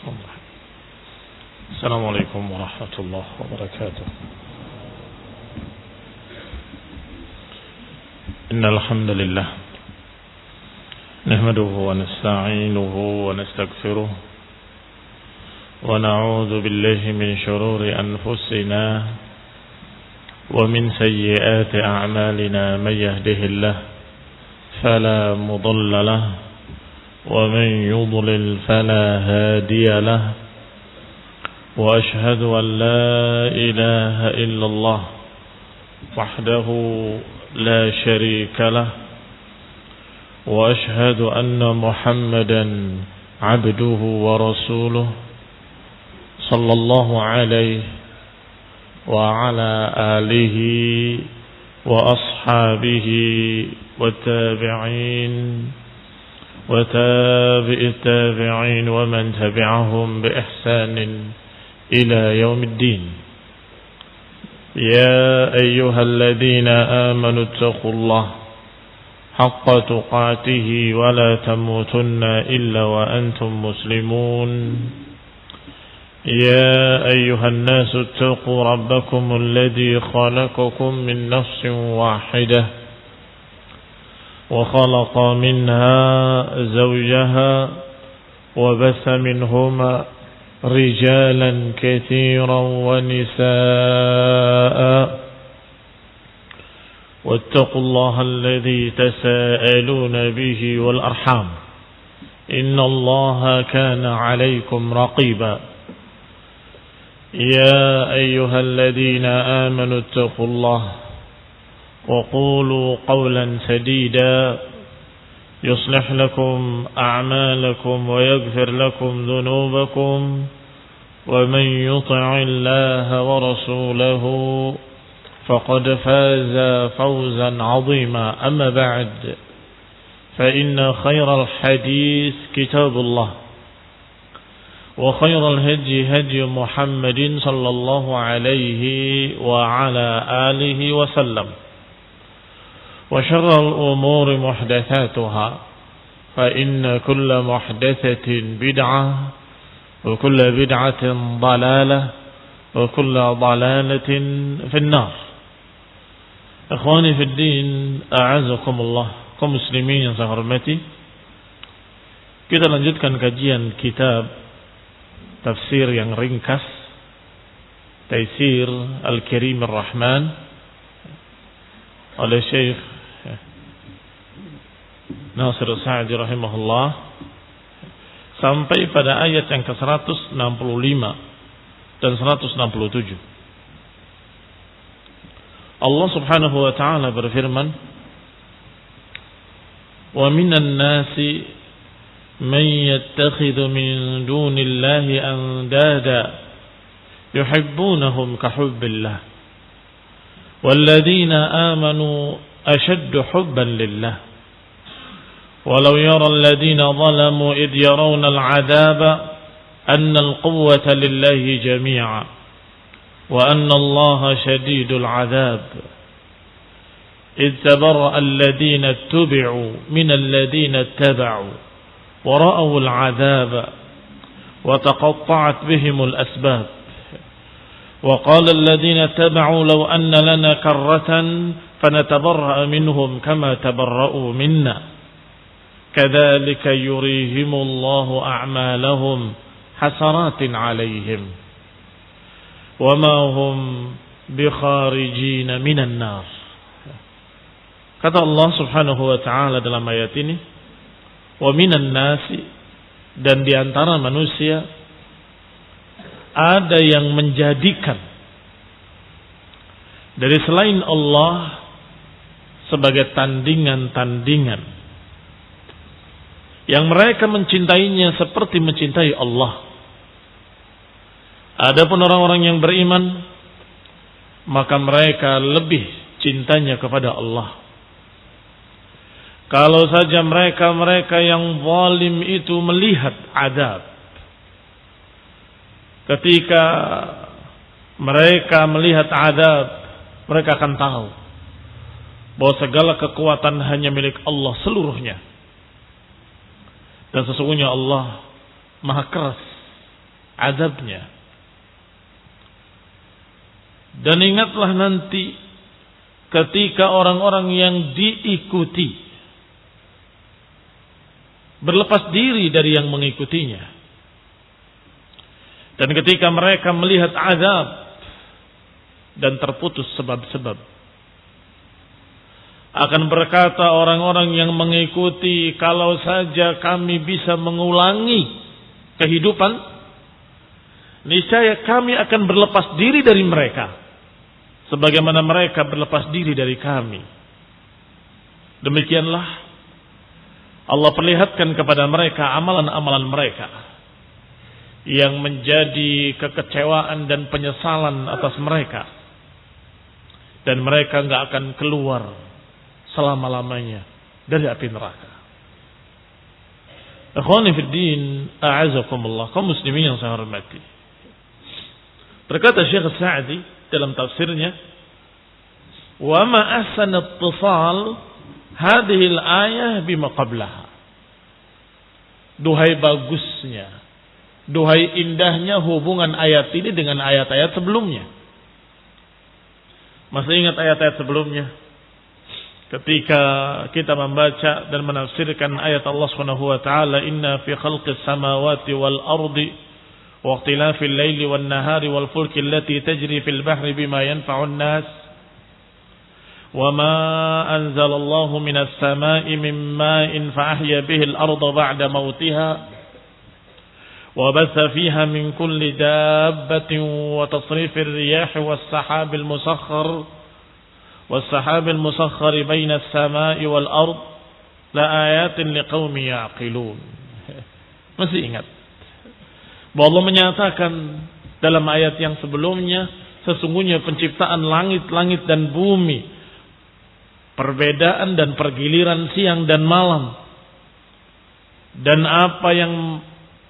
السلام عليكم ورحمة الله وبركاته. إن الحمد لله نحمده ونستعينه ونستغفره ونعوذ بالله من شرور أنفسنا ومن سيئات أعمالنا. من يهده الله فلا مضل له ومن يضلل فلا هادي له. وأشهد أن لا إله إلا الله وحده لا شريك له. وأشهد أن محمدا عبده ورسوله صلى الله عليه وعلى آله وأصحابه والتابعين وتابع التابعين ومن تبعهم بإحسان إلى يوم الدين. يا أيها الذين آمنوا اتقوا الله حق تقاته ولا تموتن إلا وأنتم مسلمون. يا أيها الناس اتقوا ربكم الذي خلقكم من نفس واحدة وخلق منها زوجها وبث منهما رجالا كثيرا ونساء. واتقوا الله الذي تساءلون به والأرحام إن الله كان عليكم رقيبا. يا أيها الذين آمنوا اتقوا الله وقولوا قولا سديدا يصلح لكم أعمالكم ويغفر لكم ذنوبكم. ومن يطع الله ورسوله فقد فاز فوزا عظيما. أما بعد فإن خير الحديث كتاب الله وخير الهدي هدي محمد صلى الله عليه وعلى آله وسلم. وشر الأمور محدثاتها فإن كل محدثة بدعة وكل بدعة ضلالة وكل ضلالة في النار. Ikhwani fi din, a'azakumullah, kaum muslimin yang saya hormati. Kita lanjutkan kajian kitab tafsir yang ringkas, Taisir Al-Karim Ar-Rahman oleh Syekh Nasir Sa'di rahimahullah, sampai pada ayat yang ke-165 dan 167. Allah Subhanahu wa taala berfirman, "Wa minan nasi man yattakhidhu min dunillahi andada yuhibbunahum ka hubbillah walladzina amanu ashaddu hubban lillah walau yara alladzina zalamu id yarawna al'adaba anna al-quwwata lillahi jami'a wa anna Allaha shadidul 'adzab id tabarra'a alladzina ittubi'u min alladzina ittaba'u wa ra'aw al-'adzaba wa taqatta'at bihim al-asbab wa qala alladzina ittaba'u law anna lana karratan fanatabarra'a minhum kama tabarra'u minna kadzalika yurihimullahu a'malahum hasaratin 'alaihim wama hum bikharijin minan nar." Kata Allah Subhanahu wa taala dalam ayat ini, wa minan nasi, dan di antara manusia ada yang menjadikan dari selain Allah sebagai tandingan-tandingan yang mereka mencintainya seperti mencintai Allah. Adapun orang-orang yang beriman, maka mereka lebih cintanya kepada Allah. Kalau saja mereka yang zalim itu melihat azab, ketika mereka melihat azab, mereka akan tahu bahwa segala kekuatan hanya milik Allah seluruhnya. Dan sesungguhnya Allah maha keras azabnya. Dan ingatlah nanti ketika orang-orang yang diikuti berlepas diri dari yang mengikutinya. Dan ketika mereka melihat azab dan terputus sebab-sebab, akan berkata orang-orang yang mengikuti, kalau saja kami bisa mengulangi kehidupan, niscaya kami akan berlepas diri dari mereka, sebagaimana mereka berlepas diri dari kami. Demikianlah Allah perlihatkan kepada mereka amalan-amalan mereka yang menjadi kekecewaan dan penyesalan atas mereka, dan mereka enggak akan keluar selama-lamanya dari api neraka. Ikhwani fid din, a'azakumullah, kaum muslimin yang saya hormati. Berkata Syekh Sa'di dalam tafsirnya, "Wa ma ahsana ittisal hadhihi al-ayah bima qablaha." Duhai bagusnya, duhai indahnya hubungan ayat ini dengan ayat-ayat sebelumnya. Masih ingat ayat-ayat sebelumnya? Ketika kita membaca dan menafsirkan ayat Allah Subhanahu wa taala, "Inna fi khalqis samawati wal ardi wa ikhtilafil laili wan nahari wal fulki allati tajri fil bahri bima yanfa'un nas wa ma anzalallahu minas samai min ma'in fa ahya bihi al arda ba'da mautiha wa batha fiha min kulli dabbatin wa tasrifir riyah was sahabil musakhkhar والسحاب المسخر بين السماء والأرض لآيات لقوم يعقلون." Masih ingat bahwa Allah menyatakan dalam ayat yang sebelumnya, sesungguhnya penciptaan langit-langit dan bumi, perbedaan dan pergiliran siang dan malam, dan apa yang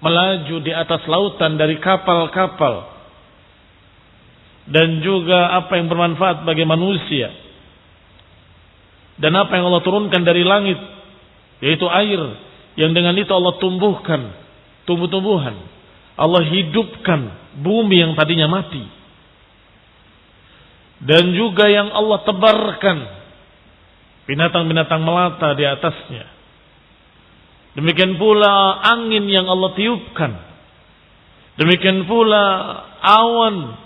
melaju di atas lautan dari kapal-kapal, dan juga apa yang bermanfaat bagi manusia, dan apa yang Allah turunkan dari langit, yaitu air, yang dengan itu Allah tumbuhkan tumbuh-tumbuhan, Allah hidupkan bumi yang tadinya mati, dan juga yang Allah tebarkan binatang-binatang melata di atasnya. Demikian pula angin yang Allah tiupkan, demikian pula awan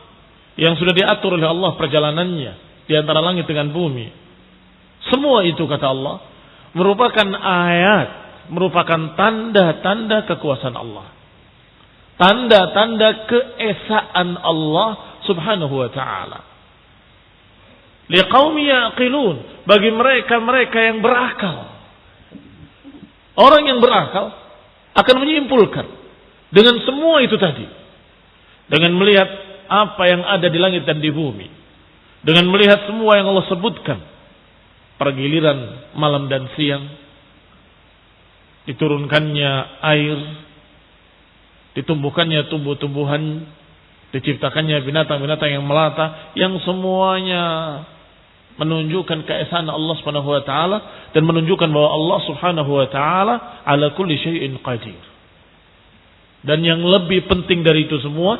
yang sudah diatur oleh Allah perjalanannya di antara langit dengan bumi. Semua itu, kata Allah, merupakan ayat, merupakan tanda-tanda kekuasaan Allah, tanda-tanda keesaan Allah Subhanahu wa ta'ala. Liqaumi yaqilun, bagi mereka-mereka yang berakal. Orang yang berakal akan menyimpulkan dengan semua itu tadi, dengan melihat apa yang ada di langit dan di bumi, dengan melihat semua yang Allah sebutkan, pergiliran malam dan siang, diturunkannya air, ditumbuhkannya tumbuh-tumbuhan, diciptakannya binatang-binatang yang melata, yang semuanya menunjukkan keesaan Allah Subhanahu wa taala dan menunjukkan bahwa Allah Subhanahu wa taala ala kulli syai'in qadir. Dan yang lebih penting dari itu semua,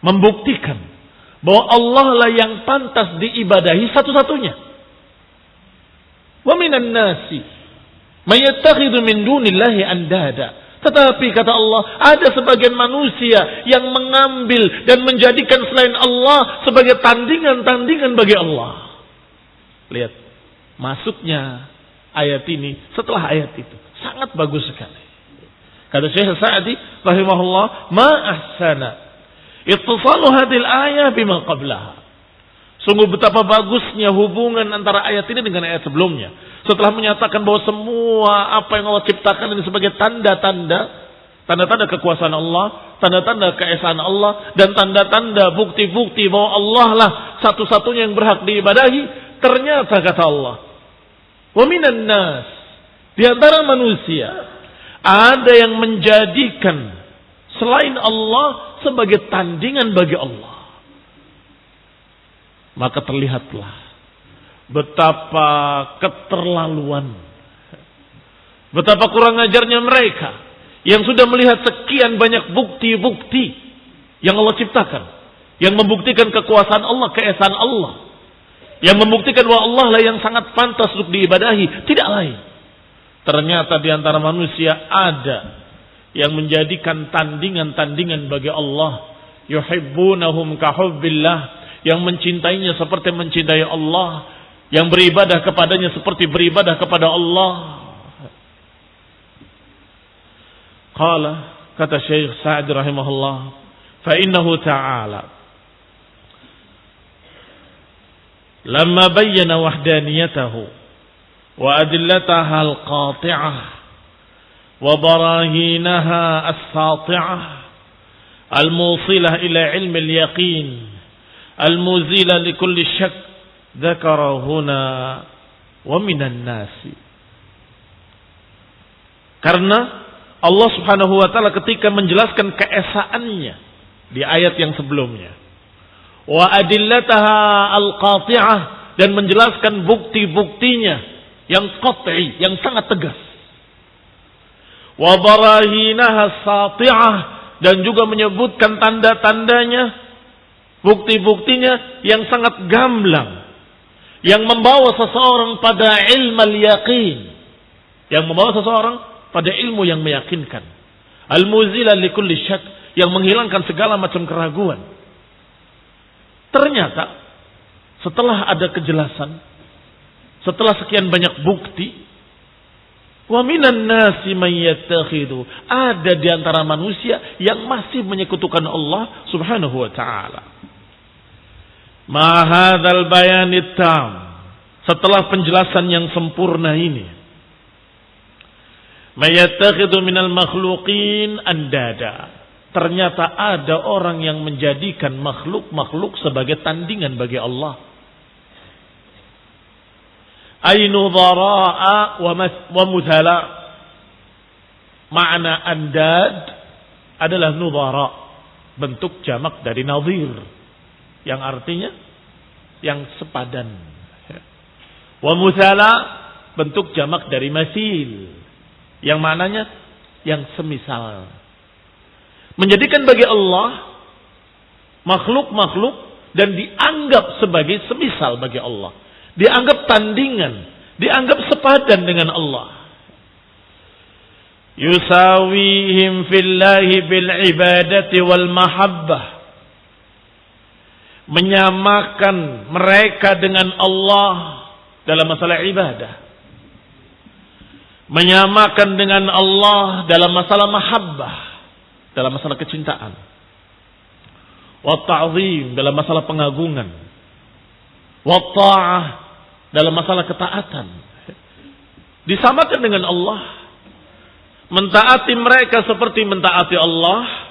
membuktikan bahwa Allah lah yang pantas diibadahi satu-satunya. Wa minan nasi may yattakhidhu min dunillahi andada. Tetapi kata Allah, ada sebagian manusia yang mengambil dan menjadikan selain Allah sebagai tandingan-tandingan bagi Allah. Lihat masuknya ayat ini setelah ayat itu, sangat bagus sekali. Kata Syekh Sa'di rahimahullah, "Ma ahsana ittisalu hadhil ayah bima qablaha." Sungguh betapa bagusnya hubungan antara ayat ini dengan ayat sebelumnya. Setelah menyatakan bahwa semua apa yang Allah ciptakan ini sebagai tanda-tanda, tanda-tanda kekuasaan Allah, tanda-tanda keesaan Allah, dan tanda-tanda bukti-bukti bahwa Allah lah satu-satunya yang berhak diibadahi. Ternyata kata Allah, wa minan nas, di antara manusia ada yang menjadikan selain Allah sebagai tandingan bagi Allah. Maka terlihatlah betapa keterlaluan, betapa kurang ajarnya mereka yang sudah melihat sekian banyak bukti-bukti yang Allah ciptakan, yang membuktikan kekuasaan Allah, keesaan Allah, yang membuktikan bahwa Allah lah yang sangat pantas untuk diibadahi, tidak lain. Ternyata di antara manusia ada yang menjadikan tandingan-tandingan bagi Allah. Yuhibbunahum kahubbillah, yang mencintainya seperti mencintai Allah, yang beribadah kepadanya seperti beribadah kepada Allah. Qala, kata Syekh Sa'd rahimahullah, fa innahu ta'ala lamma bayyana wahdaniyatahu وأدلتها القاطعة وبراهينها الساطعة الموصلة إلى علم اليقين المزيلة لكل شك ذكر هنا ومن الناس. Karena Allah subhanahu wa ta'ala ketika menjelaskan keesaannya di ayat yang sebelumnya, wa adillataha al-qati'ah, dan menjelaskan bukti-buktinya yang qat'i, yang sangat tegas. Wa barahinaha sati'ah, dan juga menyebutkan tanda-tandanya, bukti-buktinya yang sangat gamblang, yang membawa seseorang pada ilmal yaqin, yang membawa seseorang pada ilmu yang meyakinkan. Al-muzila likulli syak, yang menghilangkan segala macam keraguan. Ternyata setelah ada kejelasan, setelah sekian banyak bukti, wa minan nasi man yattakhidu, ada di antara manusia yang masih menyekutukan Allah Subhanahu wa taala. Ma hadzal bayanit tam, setelah penjelasan yang sempurna ini, may yattakhidu minal makhluqin andada, ternyata ada orang yang menjadikan makhluk-makhluk sebagai tandingan bagi Allah. Ay nudhara'a wa muthala. Makna andad adalah nudhara, bentuk jamak dari nadhir, yang artinya yang sepadan. Wa muthala, bentuk jamak dari masil, yang maknanya yang semisal. Menjadikan bagi Allah makhluk-makhluk dan dianggap sebagai semisal bagi Allah, dianggap tandingan, dianggap sepadan dengan Allah. Yusawihim fillahi bil ibadati wal mahabbah, menyamakan mereka dengan Allah dalam masalah ibadah, menyamakan dengan Allah dalam masalah mahabbah, dalam masalah kecintaan, wa ta'zim, dalam masalah pengagungan, wa ta'ah, dalam masalah ketaatan. Disamakan dengan Allah, mentaati mereka seperti mentaati Allah,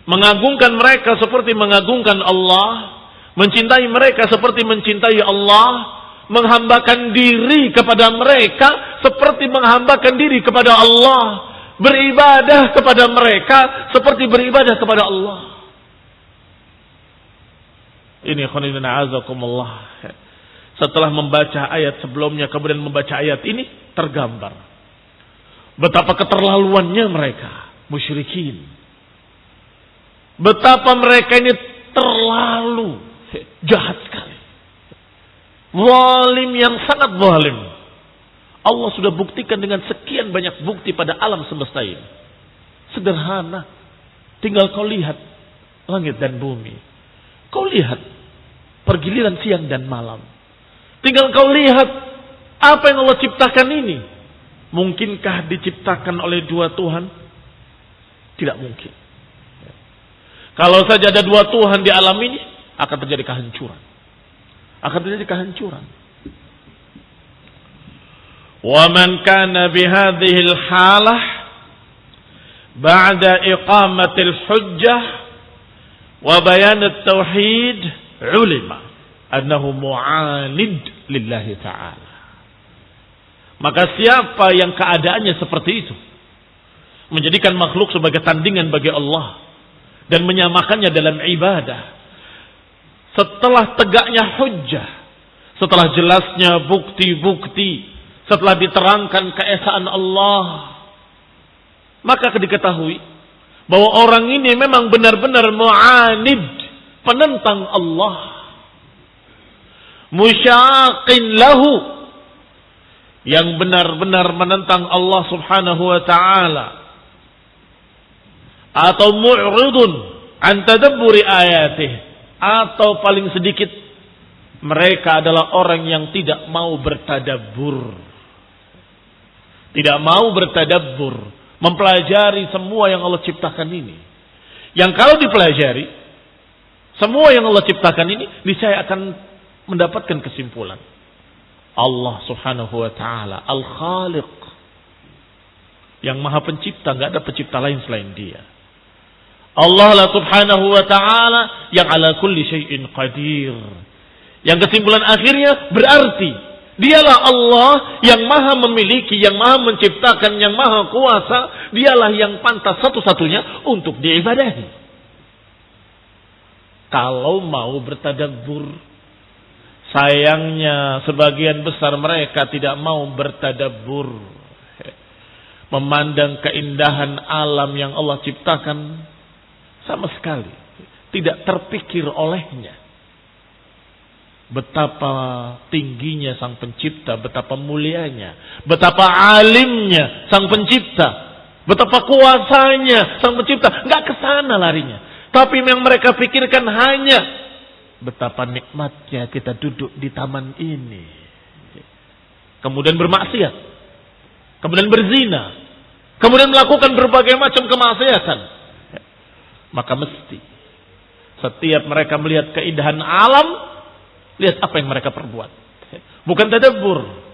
mengagungkan mereka seperti mengagungkan Allah, mencintai mereka seperti mencintai Allah, menghambakan diri kepada mereka seperti menghambakan diri kepada Allah, beribadah kepada mereka seperti beribadah kepada Allah. Ini khonidina azakumullah. Setelah membaca ayat sebelumnya, kemudian membaca ayat ini, tergambar betapa keterlaluannya mereka, musyrikin. Betapa mereka ini terlalu jahat sekali. Zalim yang sangat zalim. Allah sudah buktikan dengan sekian banyak bukti pada alam semesta ini. Sederhana. Tinggal kau lihat langit dan bumi. Kau lihat pergiliran siang dan malam. Tinggal kau lihat apa yang Allah ciptakan ini. Mungkinkah diciptakan oleh dua Tuhan? Tidak mungkin. Kalau saja ada dua Tuhan di alam ini, akan terjadi kehancuran. Akan terjadi kehancuran. Wa man kana bihadhihi al-halah ba'da iqamati al-hujjah wa bayan at-tauhid, ulima annahu mu'anid lillahi ta'ala. Maka siapa yang keadaannya seperti itu, menjadikan makhluk sebagai tandingan bagi Allah dan menyamakannya dalam ibadah, setelah tegaknya hujjah, setelah jelasnya bukti-bukti, setelah diterangkan keesaan Allah, maka diketahui bahwa orang ini memang benar-benar mu'anid, penentang Allah, musyaqin lahu, yang benar-benar menentang Allah subhanahu wa ta'ala, atau mu'ridun an tadabburi ayatih, atau paling sedikit mereka adalah orang yang tidak mau bertadabbur, tidak mau bertadabbur, mempelajari semua yang Allah ciptakan ini. Yang kalau dipelajari semua yang Allah ciptakan ini, niscaya akan mendapatkan kesimpulan. Allah subhanahu wa ta'ala Al-Khaliq, yang maha pencipta, gak ada pencipta lain selain dia. Allah lah subhanahu wa ta'ala yang ala kulli syai'in qadir, yang kesimpulan akhirnya berarti dialah Allah yang maha memiliki, yang maha menciptakan, yang maha kuasa. Dialah yang pantas satu-satunya untuk diibadahi. Kalau mau bertadabbur, sayangnya sebagian besar mereka tidak mau bertadabbur, memandang keindahan alam yang Allah ciptakan, sama sekali tidak terpikir olehnya betapa tingginya Sang Pencipta, betapa mulianya, betapa alimnya Sang Pencipta, betapa kuasanya Sang Pencipta. Enggak ke sana larinya. Tapi yang mereka pikirkan hanya betapa nikmatnya kita duduk di taman ini. Kemudian bermaksiat, kemudian berzina, kemudian melakukan berbagai macam kemaksiatan. Maka mesti setiap mereka melihat keindahan alam, lihat apa yang mereka perbuat. Bukan tadabbur.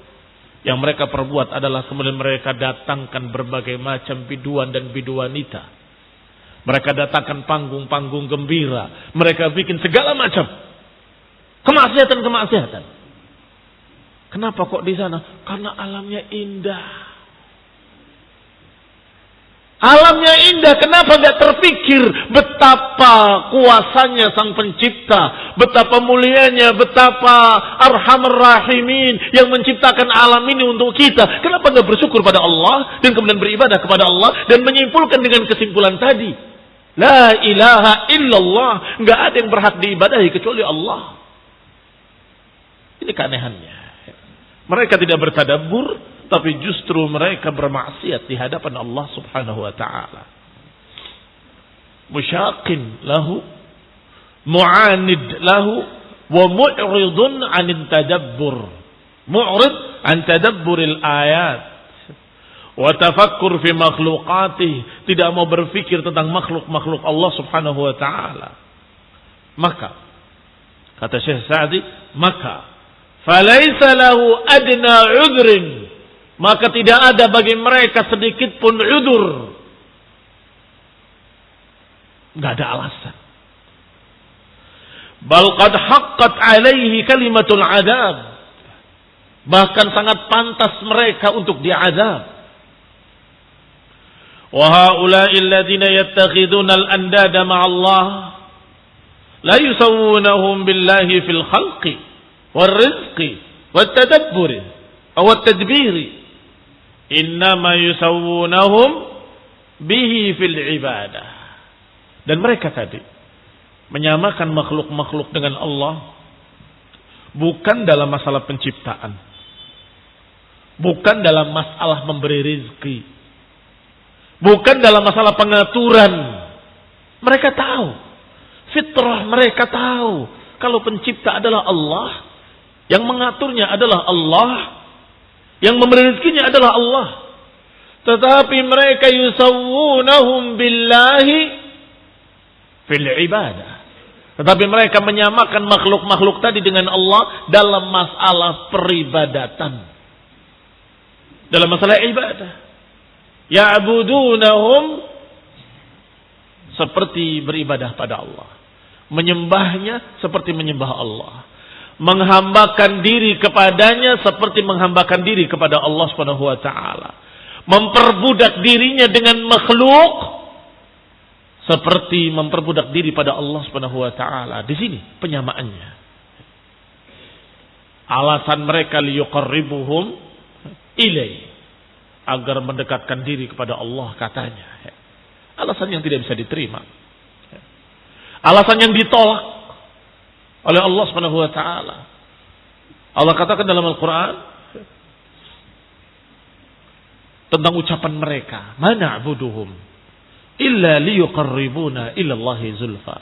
Yang mereka perbuat adalah kemudian mereka datangkan berbagai macam biduan dan biduanita. Mereka datangkan panggung-panggung gembira. Mereka bikin segala macam kemaksiatan-kemaksiatan. Kenapa kok di sana? Karena alamnya indah. Alamnya indah, kenapa gak terpikir betapa kuasanya Sang Pencipta, betapa mulianya, betapa Arhamar Rahimin yang menciptakan alam ini untuk kita. Kenapa gak bersyukur pada Allah dan kemudian beribadah kepada Allah dan menyimpulkan dengan kesimpulan tadi, la ilaha illallah, gak ada yang berhak diibadahi kecuali Allah. Ini keanehannya. Mereka tidak bertadabbur, tapi justru mereka bermaksiat di hadapan Allah subhanahu wa ta'ala. Musyaqin lahu, mu'anid lahu, wa mu'ridun anin tadabbur. Mu'rid an tadabburil ayat. Wa tafakkur fi makhlukatih. Tidak mau berfikir tentang makhluk-makhluk Allah subhanahu wa ta'ala. Maka, kata Syekh Sa'di, maka falaysa lahu adna udhrin, maka tidak ada bagi mereka sedikit pun udur. Enggak ada alasan. Bal qad haqqat alaihi kalimatul adab, bahkan sangat pantas mereka untuk diazab. Wa haula'i alladziina yattakhiduna al-andada ma'allah la yusawwunahum billahi fil khalqi wal rizqi wat tadabburi aw at tadbiri, innama yusawwunahum bihi fil ibadah. Dan mereka tadi menyamakan makhluk-makhluk dengan Allah bukan dalam masalah penciptaan, bukan dalam masalah memberi rizki, bukan dalam masalah pengaturan. Mereka tahu, fitrah mereka tahu kalau pencipta adalah Allah, yang mengaturnya adalah Allah, yang memberi rezekinya adalah Allah. Tetapi mereka yusawwunahum billahi fil ibadah. Tetapi mereka menyamakan makhluk-makhluk tadi dengan Allah dalam masalah peribadatan, dalam masalah ibadah. Ya'budunahum, seperti beribadah pada Allah, menyembahnya seperti menyembah Allah, menghambakan diri kepadanya seperti menghambakan diri kepada Allah Subhanahu wa taala, memperbudak dirinya dengan makhluk seperti memperbudak diri pada Allah Subhanahu wa taala. Di sini penyamaannya. Alasan mereka liyuqarribuhum ilai, agar mendekatkan diri kepada Allah katanya. Alasan yang tidak bisa diterima. Alasan yang ditolak oleh Allah Subhanahu wa taala. Allah katakan dalam Al-Qur'an tentang ucapan mereka, "Ma na'buduhum illa liyuqarribuna ila Allahi zulfa."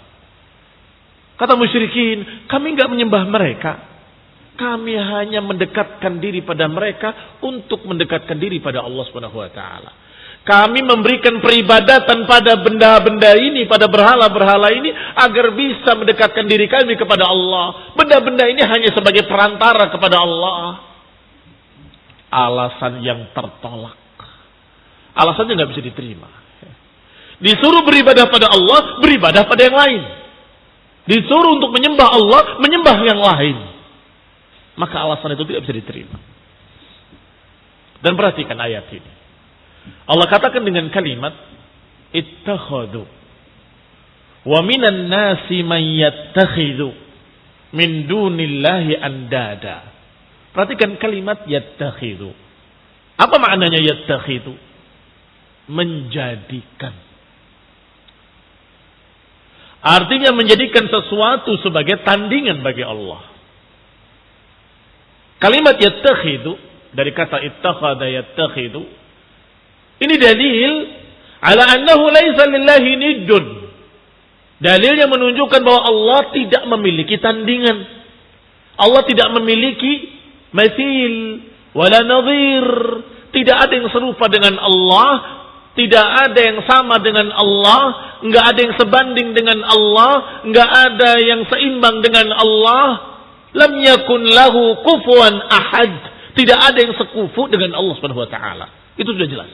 Kata musyrikin, kami enggak menyembah mereka. Kami hanya mendekatkan diri pada mereka untuk mendekatkan diri pada Allah Subhanahu wa taala. Kami memberikan peribadatan pada benda-benda ini, pada berhala-berhala ini agar bisa mendekatkan diri kami kepada Allah. Benda-benda ini hanya sebagai perantara kepada Allah. Alasan yang tertolak. Alasannya nggak bisa diterima. Disuruh beribadah pada Allah, beribadah pada yang lain. Disuruh untuk menyembah Allah, menyembah yang lain. Maka alasan itu tidak bisa diterima. Dan perhatikan ayat ini. Allah katakan dengan kalimat ittakhadhu wa minan nasi man yattakhidhu min dunillahi andada. Perhatikan kalimat yattakhidhu. Apa maknanya yattakhidhu? Menjadikan. Artinya menjadikan sesuatu sebagai tandingan bagi Allah. Kalimat yattakhidhu dari kata ittakhadha yattakhidhu, ini dalil ala annahu laisa lillahi niddun. Dalilnya menunjukkan bahwa Allah tidak memiliki tandingan. Allah tidak memiliki mathil wala nadhir. Tidak ada yang serupa dengan Allah, tidak ada yang sama dengan Allah, enggak ada yang sebanding dengan Allah, enggak ada yang seimbang dengan Allah. Lam yakun lahu kufuwan ahad. Tidak ada yang sekufu dengan Allah Subhanahu wa taala. Itu sudah jelas.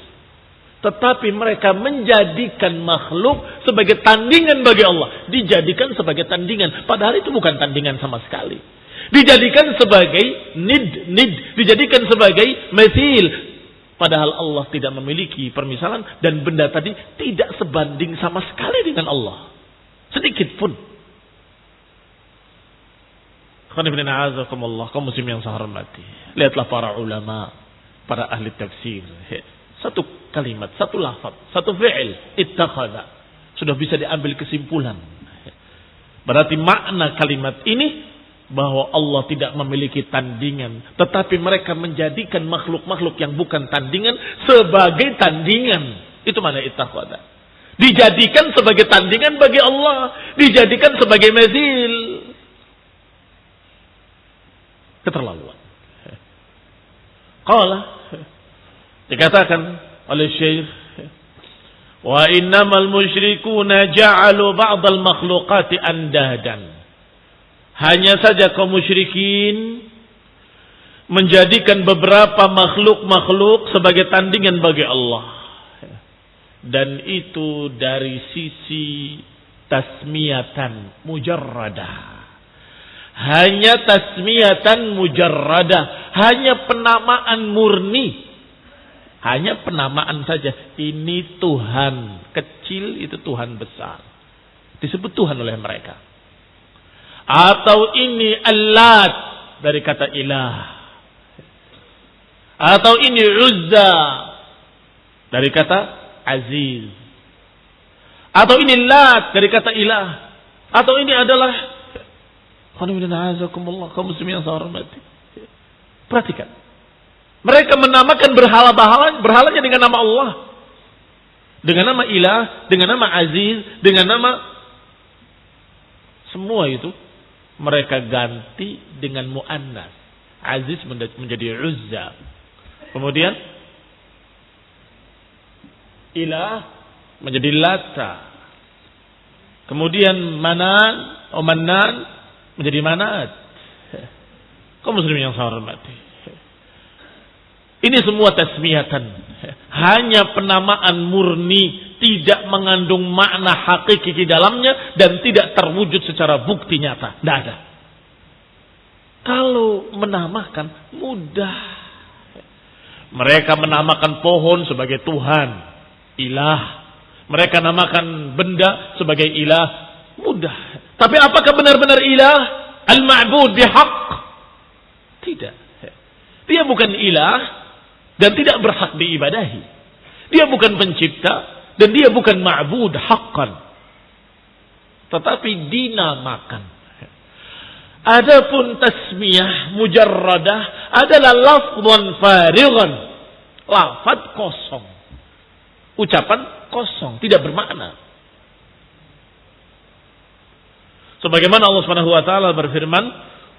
Tetapi mereka menjadikan makhluk sebagai tandingan bagi Allah. Dijadikan sebagai tandingan. Padahal itu bukan tandingan sama sekali. Dijadikan sebagai nid. Dijadikan sebagai mathil. Padahal Allah tidak memiliki permisalan. Dan benda tadi tidak sebanding sama sekali dengan Allah. Sedikit pun. Kaum muslim yang saya hormati. Lihatlah para ulama. Para ahli tafsir. Satu kalimat, satu lafaz, satu fi'il, ittakhadha. Sudah bisa diambil kesimpulan. Berarti makna kalimat ini bahwa Allah tidak memiliki tandingan, tetapi mereka menjadikan makhluk-makhluk yang bukan tandingan sebagai tandingan. Itu mana ittakhadha. Dijadikan sebagai tandingan bagi Allah, dijadikan sebagai mazil. Keterlaluan. Qala, dikatakan oleh Syekh, wa innamal musyrikuuna ja'alu ba'dal makhluqati andadan. Hanya saja kaum musyrikin menjadikan beberapa makhluk-makhluk sebagai tandingan bagi Allah. Dan itu dari sisi tasmiyatan mujarradah. Hanya tasmiyatan mujarradah, hanya penamaan murni. Hanya penamaan saja. Ini Tuhan kecil, itu Tuhan besar. Disebut Tuhan oleh mereka. Atau ini Allat dari kata ilah. Atau ini Uzza dari kata aziz. Atau ini Lat dari kata ilah. Atau ini adalah kaum muslimin yang saya hormati. Perhatikan. Mereka menamakan berhalanya dengan nama Allah. Dengan nama ilah, dengan nama aziz, dengan nama semua itu mereka ganti dengan muannas. Aziz menjadi Uzza. Kemudian ilah menjadi Lata. Kemudian Manan menjadi Manat. Kaum muslimin yang saya hormati. Ini semua tasmiyatan. Hanya penamaan murni, tidak mengandung makna hakiki di dalamnya dan tidak terwujud secara bukti nyata. Tidak ada. Kalau menamakan mudah. Mereka menamakan pohon sebagai Tuhan, ilah. Mereka namakan benda sebagai ilah, mudah. Tapi apakah benar-benar ilah? Al-ma'bud bihaq? Tidak. Dia bukan ilah, dan tidak berhak diibadahi. Dia bukan pencipta dan dia bukan ma'bud haqqan, tetapi dinamakan. Adapun tasmiyah mujarradah adalah lafzan farighan, lafaz kosong, ucapan kosong, tidak bermakna. Sebagaimana Allah Subhanahu wa taala berfirman,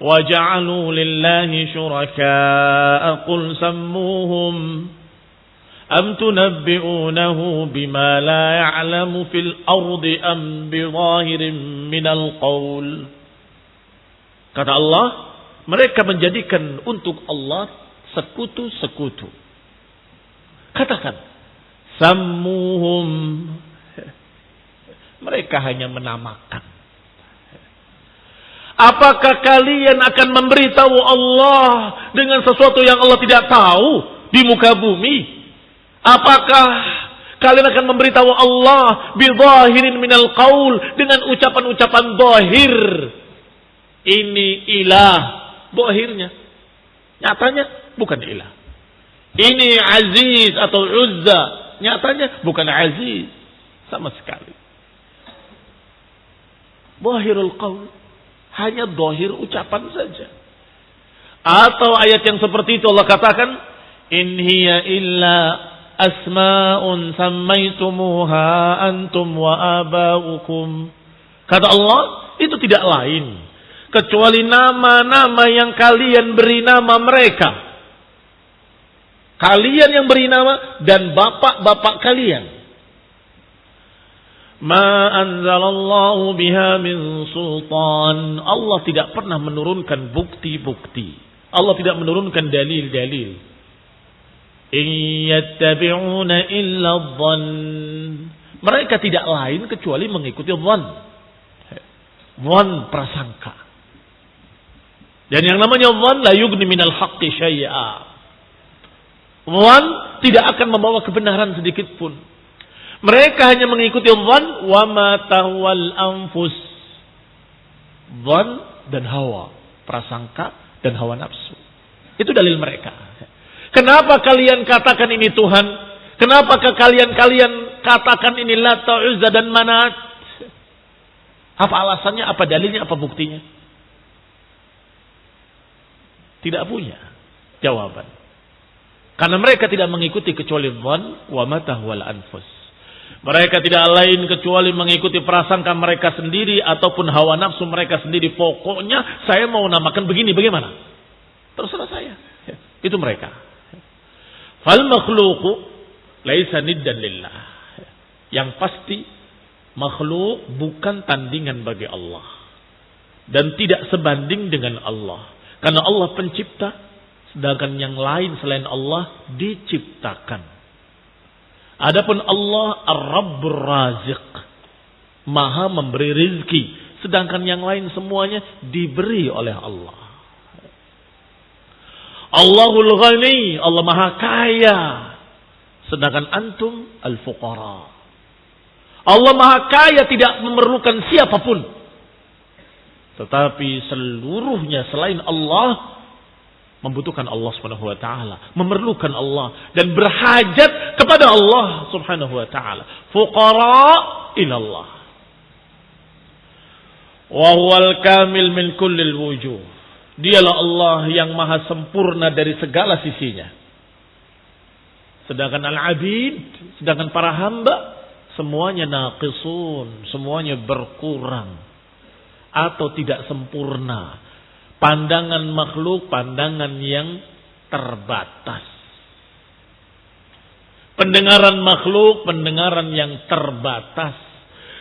"Wa ja'alu lillahi syuraka'a qul sammuhum am tunabbi'unahu bima la ya'lamu fil ardi am bi zahirin minal qaul." Kata Allah, mereka menjadikan untuk Allah sekutu-sekutu. Katakan, sammuhum. Mereka hanya menamakan. Apakah kalian akan memberitahu Allah dengan sesuatu yang Allah tidak tahu di muka bumi? Apakah kalian akan memberitahu Allah bidhahirin minal qaul, dengan ucapan-ucapan zahir? Ini ilah, zahirnya. Nyatanya bukan ilah. Ini aziz atau uzza, nyatanya bukan aziz sama sekali. Zahirul qaul, hanya zahir ucapan saja. Atau ayat yang seperti itu Allah katakan, in hiya illa asma'un sammaitumuha antum wa aba'ukum. Kata Allah, itu tidak lain kecuali nama-nama yang kalian beri nama mereka. Kalian yang beri nama dan bapak-bapak kalian. Ma anzalallahu biha min sultan. Allah tidak pernah menurunkan bukti-bukti. Allah tidak menurunkan dalil-dalil. In yattabi'una illa dhann. Mereka tidak lain kecuali mengikuti dhann. Dhann, prasangka. Dan yang namanya dhann la yughni minal haqqi syai'a. Dhann tidak akan membawa kebenaran sedikit pun. Mereka hanya mengikuti dhann wa ma tahwal anfus. Dhann dan hawa, prasangka dan hawa nafsu. Itu dalil mereka. Kenapa kalian katakan ini Tuhan? Kenapakah kalian katakan ini Lata, Uzza dan Manat? Apa alasannya? Apa dalilnya? Apa buktinya? Tidak punya jawaban. Karena mereka tidak mengikuti kecuali dhann wa ma tahwal anfus. Mereka tidak lain kecuali mengikuti prasangka mereka sendiri ataupun hawa nafsu mereka sendiri. Pokoknya saya mau namakan begini, bagaimana? Terserah saya. Itu mereka. Fal makhluqu laisa niddan lillah. Yang pasti makhluk bukan tandingan bagi Allah dan tidak sebanding dengan Allah. Karena Allah pencipta, sedangkan yang lain selain Allah diciptakan. Adapun Allah Ar-Rabbur Raziq, Maha memberi rizki, sedangkan yang lain semuanya diberi oleh Allah. Allahul Ghani, Allah Maha Kaya, sedangkan antum al-fuqara. Allah Maha Kaya, tidak memerlukan siapapun. Tetapi seluruhnya selain Allah membutuhkan Allah Subhanahu wa taala, memerlukan Allah dan berhajat kepada Allah Subhanahu wa taala. Fuqara ila Allah. Wa huwal kamil min kullil wujuh. Dialah Allah yang maha sempurna dari segala sisinya. Sedangkan al-abid, sedangkan para hamba semuanya naqisun, semuanya berkurang atau tidak sempurna. Pandangan makhluk, pandangan yang terbatas. Pendengaran makhluk, pendengaran yang terbatas.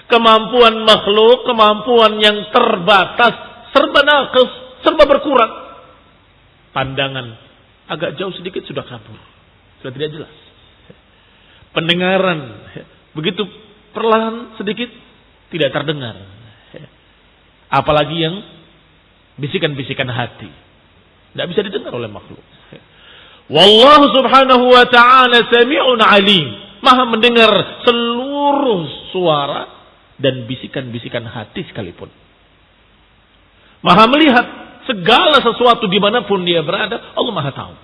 Kemampuan makhluk, kemampuan yang terbatas. Serba naqis, serba berkurang. Pandangan agak jauh sedikit sudah kabur, sudah tidak jelas. Pendengaran begitu perlahan sedikit tidak terdengar. Apalagi yang bisikan-bisikan hati, tidak bisa didengar oleh makhluk. Wallahu subhanahu wa ta'ala sami'un alim, maha mendengar seluruh suara dan bisikan-bisikan hati sekalipun. Maha melihat segala sesuatu dimanapun dia berada, Allah maha tahu,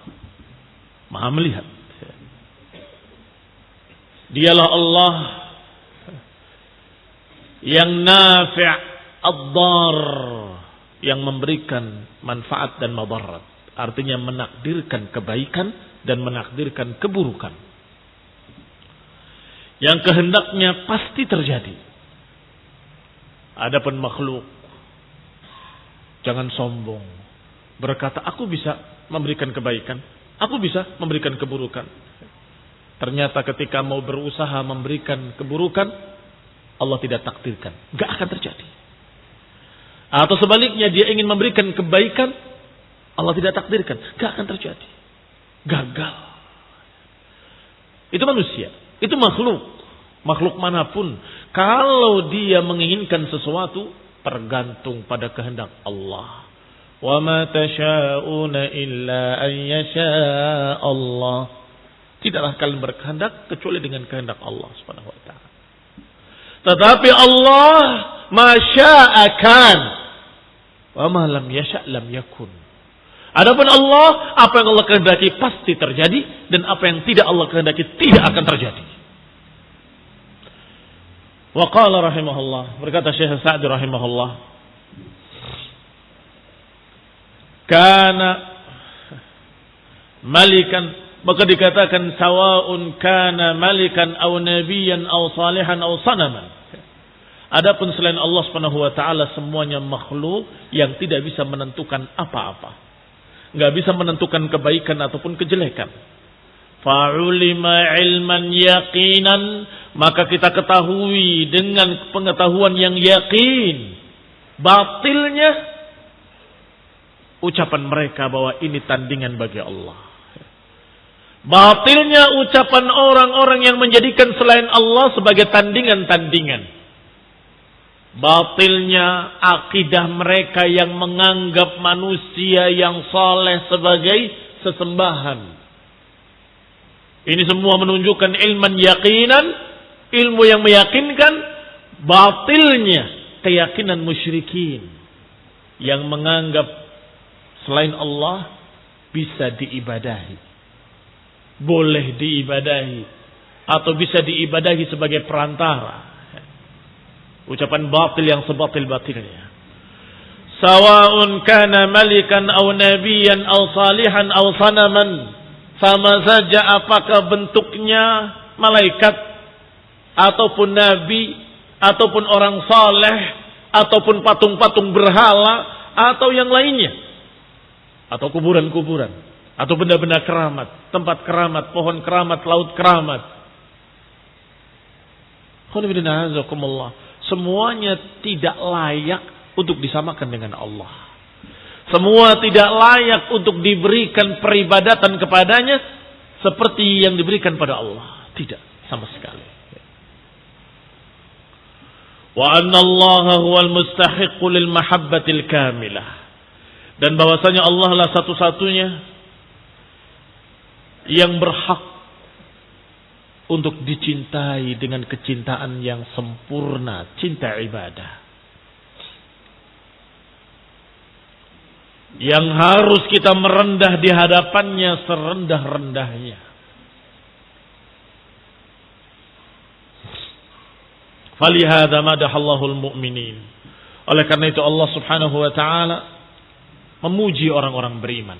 maha melihat. Dialah Allah yang nafi' ad-dar, yang memberikan manfaat dan madarat. Artinya menakdirkan kebaikan dan menakdirkan keburukan. Yang kehendaknya pasti terjadi. Adapun makhluk, jangan sombong. Berkata, aku bisa memberikan kebaikan, aku bisa memberikan keburukan. Ternyata ketika mau berusaha memberikan keburukan, Allah tidak takdirkan. Gak akan terjadi. Atau sebaliknya, dia ingin memberikan kebaikan, Allah tidak takdirkan. Gak akan terjadi. Gagal. Itu manusia. Itu makhluk. Makhluk manapun. Kalau dia menginginkan sesuatu, tergantung pada kehendak Allah. Wa ma tasha'una illa an yasha Allah. Tidaklah kalian berkehendak kecuali dengan kehendak Allah Subhanahu wa taala. Tetapi Allah masya'akan. Wa ma lam yasha' lam yakun. Adapun Allah, apa yang Allah kehendaki pasti terjadi, dan apa yang tidak Allah kehendaki tidak akan terjadi. Wa qala rahimahullah, berkata Syekh Sa'di rahimahullah, kana malikan, maka dikatakan sawa'un kana malikan aw nabiyan aw salihan aw sanaman. Adapun selain Allah Subhanahu wa taala semuanya makhluk yang tidak bisa menentukan apa-apa. Enggak bisa menentukan kebaikan ataupun kejelekan. Fa'ulima ilman yaqinan, maka kita ketahui dengan pengetahuan yang yakin batilnya ucapan mereka bahwa ini tandingan bagi Allah. Batilnya ucapan orang-orang yang menjadikan selain Allah sebagai tandingan-tandingan. Batilnya akidah mereka yang menganggap manusia yang saleh sebagai sesembahan. Ini semua menunjukkan ilman yaqinan, ilmu yang meyakinkan batilnya keyakinan musyrikin yang menganggap selain Allah bisa diibadahi, boleh diibadahi, atau bisa diibadahi sebagai perantara. Ucapan batil yang sebatil-batilnya. Sawa'un kana malikan aw nabiyan aw salihan aw sanaman, sama saja apakah bentuknya malaikat ataupun nabi ataupun orang saleh ataupun patung-patung berhala atau yang lainnya, atau kuburan-kuburan atau benda-benda keramat, tempat keramat, pohon keramat, laut keramat. Semuanya tidak layak untuk disamakan dengan Allah. Semua tidak layak untuk diberikan peribadatan kepadanya seperti yang diberikan pada Allah. Tidak, sama sekali. Wa anna Allah huwal mustahiqqu lil mahabbatil kamilah. Dan bahwasanya Allah lah satu-satunya yang berhak untuk dicintai dengan kecintaan yang sempurna, cinta ibadah. Yang harus kita merendah di hadapannya serendah-rendahnya. Falihada madahallahul mu'minin. Oleh karena itu Allah Subhanahu wa taala memuji orang-orang beriman.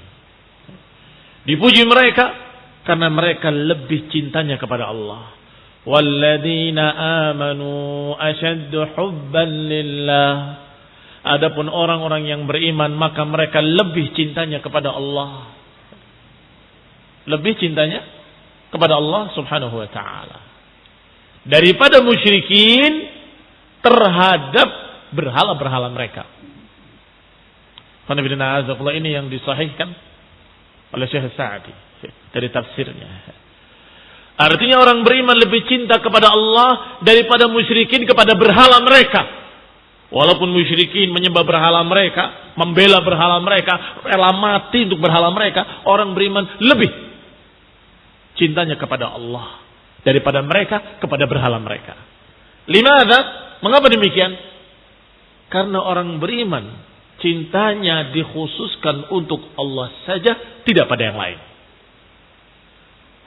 Dipuji mereka karena mereka lebih cintanya kepada Allah. Walladzina amanu ashaddu hubban lillah. Adapun orang-orang yang beriman maka mereka lebih cintanya kepada Allah. Lebih cintanya kepada Allah Subhanahu wa taala daripada musyrikin terhadap berhala-berhala mereka. Ini yang disahihkan oleh Syekh Sa'di dari tafsirnya. Artinya orang beriman lebih cinta kepada Allah daripada musyrikin kepada berhala mereka. Walaupun musyrikin menyembah berhala mereka, membela berhala mereka, rela mati untuk berhala mereka, orang beriman lebih cintanya kepada Allah daripada mereka kepada berhala mereka. Limadha? Mengapa demikian? Karena orang beriman cintanya dikhususkan untuk Allah saja, tidak pada yang lain.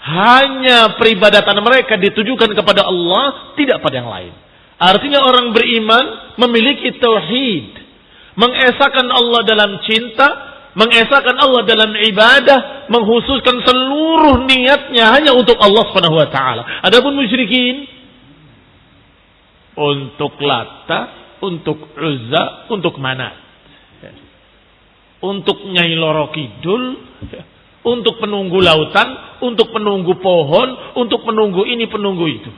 hanya peribadatan mereka ditujukan kepada Allah, tidak pada yang lain. Artinya orang beriman memiliki tauhid, mengesahkan Allah dalam cinta, mengesahkan Allah dalam ibadah, menghususkan seluruh niatnya hanya untuk Allah Subhanahu wa taala. Adapun musyrikin untuk Lata, untuk Uzza, untuk Manat, untuk Nyai Loro Kidul, untuk penunggu lautan, untuk penunggu pohon, untuk penunggu ini, penunggu itu.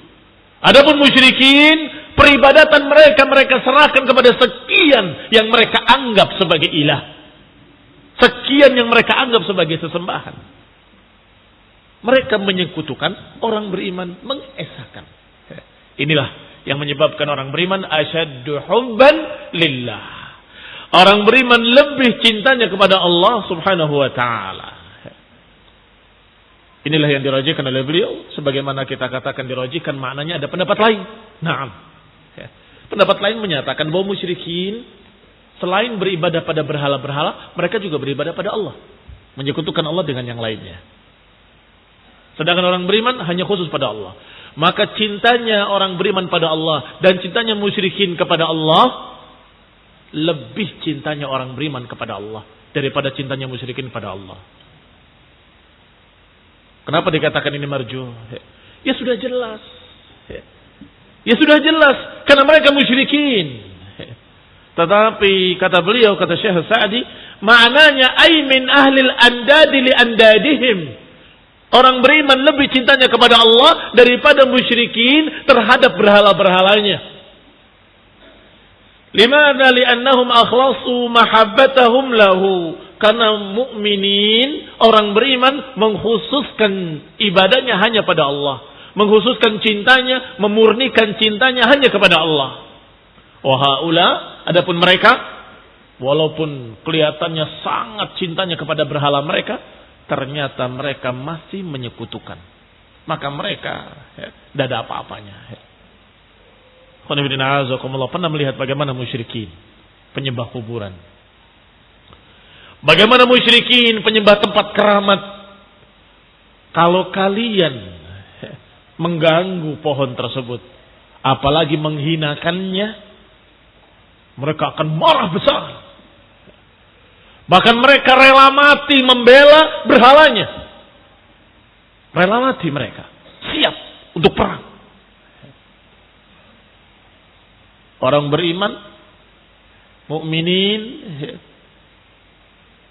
Adapun musyrikin, peribadatan mereka serahkan kepada sekian yang mereka anggap sebagai ilah. Sekian yang mereka anggap sebagai sesembahan. Mereka menyekutukan, orang beriman mengesahkan. Inilah yang menyebabkan orang beriman asyaddu hubban lillah. Orang beriman lebih cintanya kepada Allah Subhanahu wa taala. Inilah yang dirajikan oleh beliau. Sebagaimana kita katakan dirajikan, maknanya ada pendapat lain. Naam. Pendapat lain menyatakan bahwa musyrikin selain beribadah pada berhala-berhala, mereka juga beribadah pada Allah. Menyekutukan Allah dengan yang lainnya. Sedangkan orang beriman hanya khusus pada Allah. Maka cintanya orang beriman pada Allah dan cintanya musyrikin kepada Allah, lebih cintanya orang beriman kepada Allah daripada cintanya musyrikin pada Allah. Kenapa dikatakan ini marju? Ya sudah jelas. Ya sudah jelas. Karena mereka musyrikin. Tetapi kata beliau, kata Syekh Sa'di, maknanya ay min ahlil andadi li andadihim. Orang beriman lebih cintanya kepada Allah daripada musyrikin terhadap berhala-berhalanya. Limadha li'annahum akhlasu mahabbatahum lahu. Karena mukminin, orang beriman mengkhususkan ibadahnya hanya pada Allah. Mengkhususkan cintanya, memurnikan cintanya hanya kepada Allah. Wa haula, adapun mereka, walaupun kelihatannya sangat cintanya kepada berhala mereka, ternyata mereka masih menyekutukan. Maka mereka tidak ada apa-apanya. Pernah melihat bagaimana musyrikin penyembah kuburan. Bagaimana musyrikin penyembah tempat keramat. Kalau kalian mengganggu pohon tersebut, apalagi menghinakannya, mereka akan marah besar. Bahkan mereka rela mati membela berhalanya. Rela mati mereka. Siap untuk perang. Orang beriman, mukminin,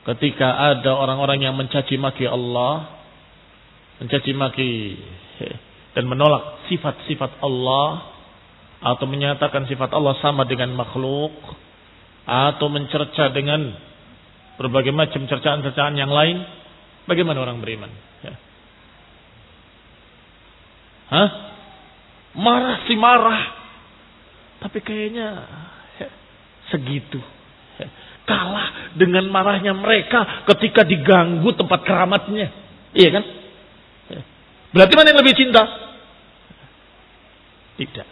ketika ada orang-orang yang mencaci maki Allah, mencaci maki dan menolak sifat-sifat Allah, atau menyatakan sifat Allah sama dengan makhluk, atau mencerca dengan berbagai macam cercaan-cercaan yang lain, bagaimana orang beriman? Marah sih marah, tapi kayaknya segitu. Kalah dengan marahnya mereka ketika diganggu tempat keramatnya. Iya kan? Berarti mana yang lebih cinta? Tidak.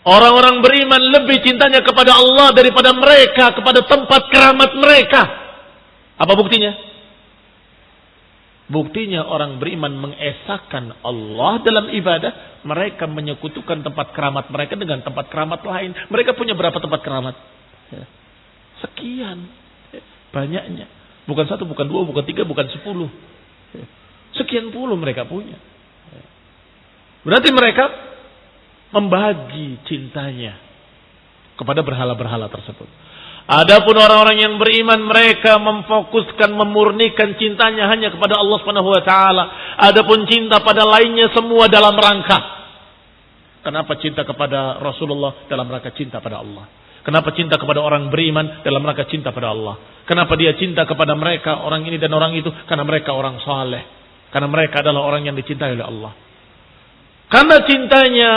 Orang-orang beriman lebih cintanya kepada Allah daripada mereka kepada tempat keramat mereka. Apa buktinya? Buktinya orang beriman mengesahkan Allah dalam ibadah. Mereka menyekutukan tempat keramat mereka dengan tempat keramat lain. Mereka punya berapa tempat keramat? Sekian. Banyaknya. Bukan 1, bukan 2, bukan 3, bukan 10. Sekian puluh mereka punya. Berarti mereka membagi cintanya kepada berhala-berhala tersebut. Adapun orang-orang yang beriman, mereka memfokuskan, memurnikan cintanya hanya kepada Allah Subhanahu wa taala. Adapun cinta pada lainnya semua dalam rangka. Kenapa cinta kepada Rasulullah? Dalam rangka cinta pada Allah. Kenapa cinta kepada orang beriman? Dalam rangka cinta pada Allah. Kenapa dia cinta kepada mereka, orang ini dan orang itu? Karena mereka orang saleh. Karena mereka adalah orang yang dicintai oleh Allah. Karena cintanya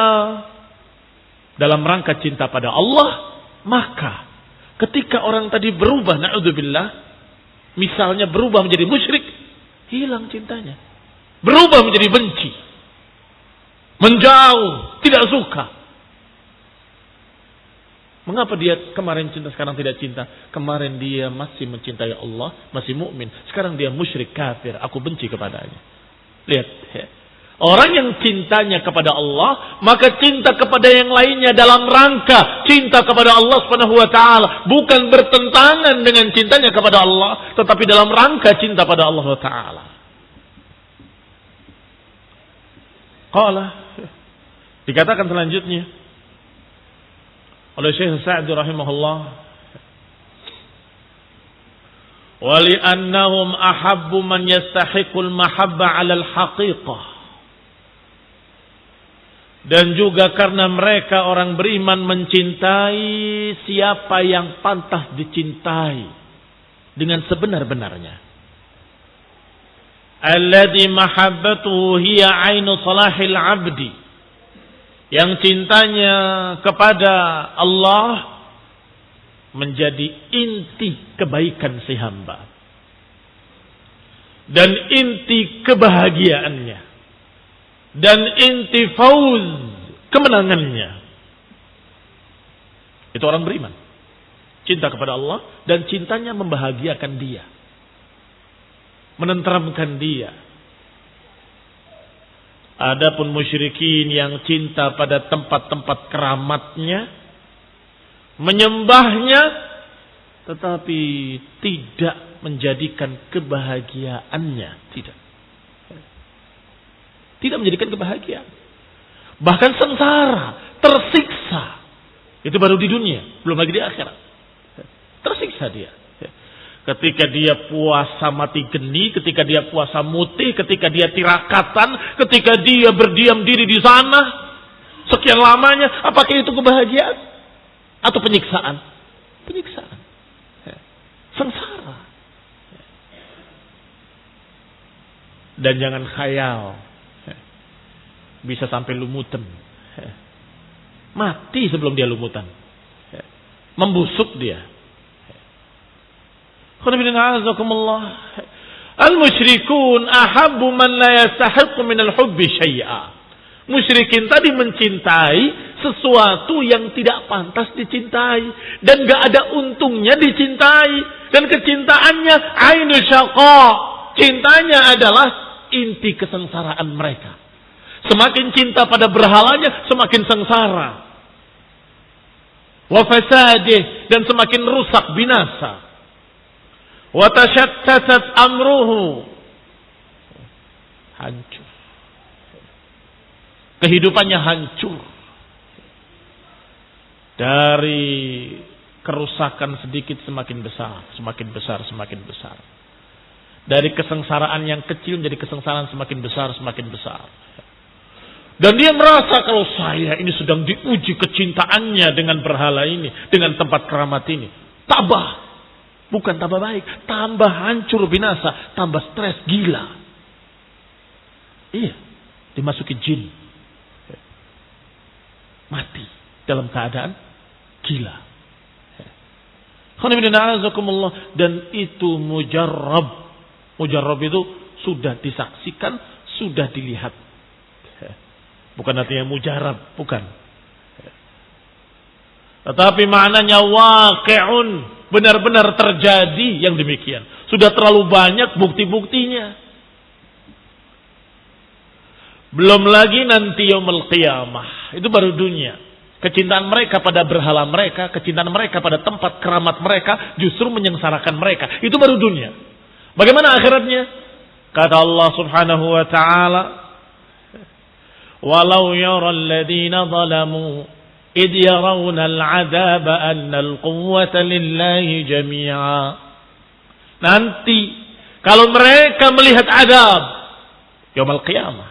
dalam rangka cinta pada Allah, maka ketika orang tadi berubah, na'udzubillah, misalnya berubah menjadi musyrik, hilang cintanya. Berubah menjadi benci. Menjauh, tidak suka. Mengapa dia kemarin cinta, sekarang tidak cinta? Kemarin dia masih mencintai Allah, masih mukmin. Sekarang dia musyrik kafir, aku benci kepadanya. Lihat. Orang yang cintanya kepada Allah, maka cinta kepada yang lainnya dalam rangka cinta kepada Allah Subhanahu wa taala, bukan bertentangan dengan cintanya kepada Allah, tetapi dalam rangka cinta pada Allah taala. Qala, dikatakan selanjutnya oleh Syekh Sa'di rahimahullah, wa li'annahum ahabbu man yastahiqul mahabba 'ala al-haqiqah. Dan juga karena mereka orang beriman mencintai siapa yang pantas dicintai dengan sebenar-benarnya. Alladhi mahabbatuhu hiya ainu salahil abdi. Yang cintanya kepada Allah menjadi inti kebaikan si hamba. Dan inti kebahagiaannya. Dan inti fauz kemenangannya. Itu orang beriman. Cinta kepada Allah dan cintanya membahagiakan dia. Menenteramkan dia. Adapun musyrikin yang cinta pada tempat-tempat keramatnya, menyembahnya, tetapi tidak menjadikan kebahagiaannya. Tidak menjadikan kebahagiaan. Bahkan sengsara, tersiksa. Itu baru di dunia, belum lagi di akhirat. Tersiksa dia. Ketika dia puasa mati geni, ketika dia puasa mutih, ketika dia tirakatan, ketika dia berdiam diri di sana sekian lamanya, apakah itu kebahagiaan atau penyiksaan? Penyiksaan. Sengsara. Dan jangan khayal bisa sampai lumutan. Mati sebelum dia lumutan. Membusuk dia. Al-musyrikun ahabbu man la yastahiqu min al-hubbi syai'a. Musyrikin tadi mencintai sesuatu yang tidak pantas dicintai dan gak ada untungnya dicintai, dan kecintaannya ainu syaqa. Cintanya adalah inti kesengsaraan mereka. Semakin cinta pada berhalanya, semakin sengsara. Wa fasadih, dan semakin rusak binasa. Wa tashattasat amruhu, hancur. Kehidupannya hancur. Dari kerusakan sedikit semakin besar, semakin besar, semakin besar. Dari kesengsaraan yang kecil menjadi kesengsaraan semakin besar, semakin besar. Dan dia merasa kalau saya ini sedang diuji kecintaannya dengan berhala ini, dengan tempat keramat ini. Tabah. Bukan tambah baik, tambah hancur binasa, tambah stres, gila. Iya, dimasuki jin. Mati dalam keadaan gila. Dan itu mujarrab. Mujarrab itu sudah disaksikan, sudah dilihat. Bukan artinya mujarab, bukan. Tetapi maknanya waqi'un, benar-benar terjadi yang demikian. Sudah terlalu banyak bukti-buktinya. Belum lagi nanti yaumul qiyamah, itu baru dunia. Kecintaan mereka pada berhala mereka, kecintaan mereka pada tempat keramat mereka justru menyengsarakan mereka. Itu baru dunia. Bagaimana akhiratnya? Kata Allah Subhanahu wa taala, walau yara alladhina zalamu id yarawna al-'adaba anna al-quwwata lillahi jami'a. Nanti kalau mereka melihat azab yaumul qiyamah,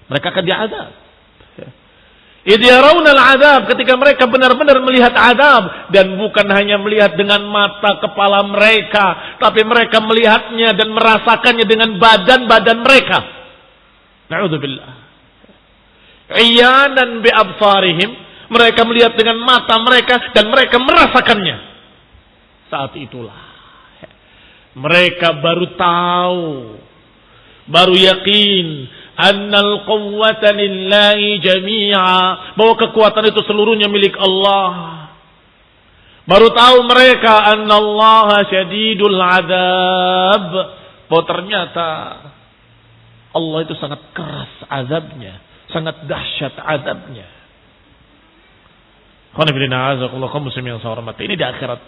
mereka akan diazab. Id yarawna al-'adab, ketika mereka benar-benar melihat azab, dan bukan hanya melihat dengan mata kepala mereka, tapi mereka melihatnya dan merasakannya dengan badan-badan mereka. Na'udzubillah. Iyanan bi absarihim, mereka melihat dengan mata mereka dan mereka merasakannya. Saat itulah mereka baru tahu, baru yakin annal quwwata lillahi jami'a, bahwa kekuatan itu seluruhnya milik Allah. Baru tahu mereka annallaha syadidul 'adzab, bahwa ternyata Allah itu sangat keras azabnya, sangat dahsyat azabnya. Kaum muslimin yang saya hormati, ini di akhirat.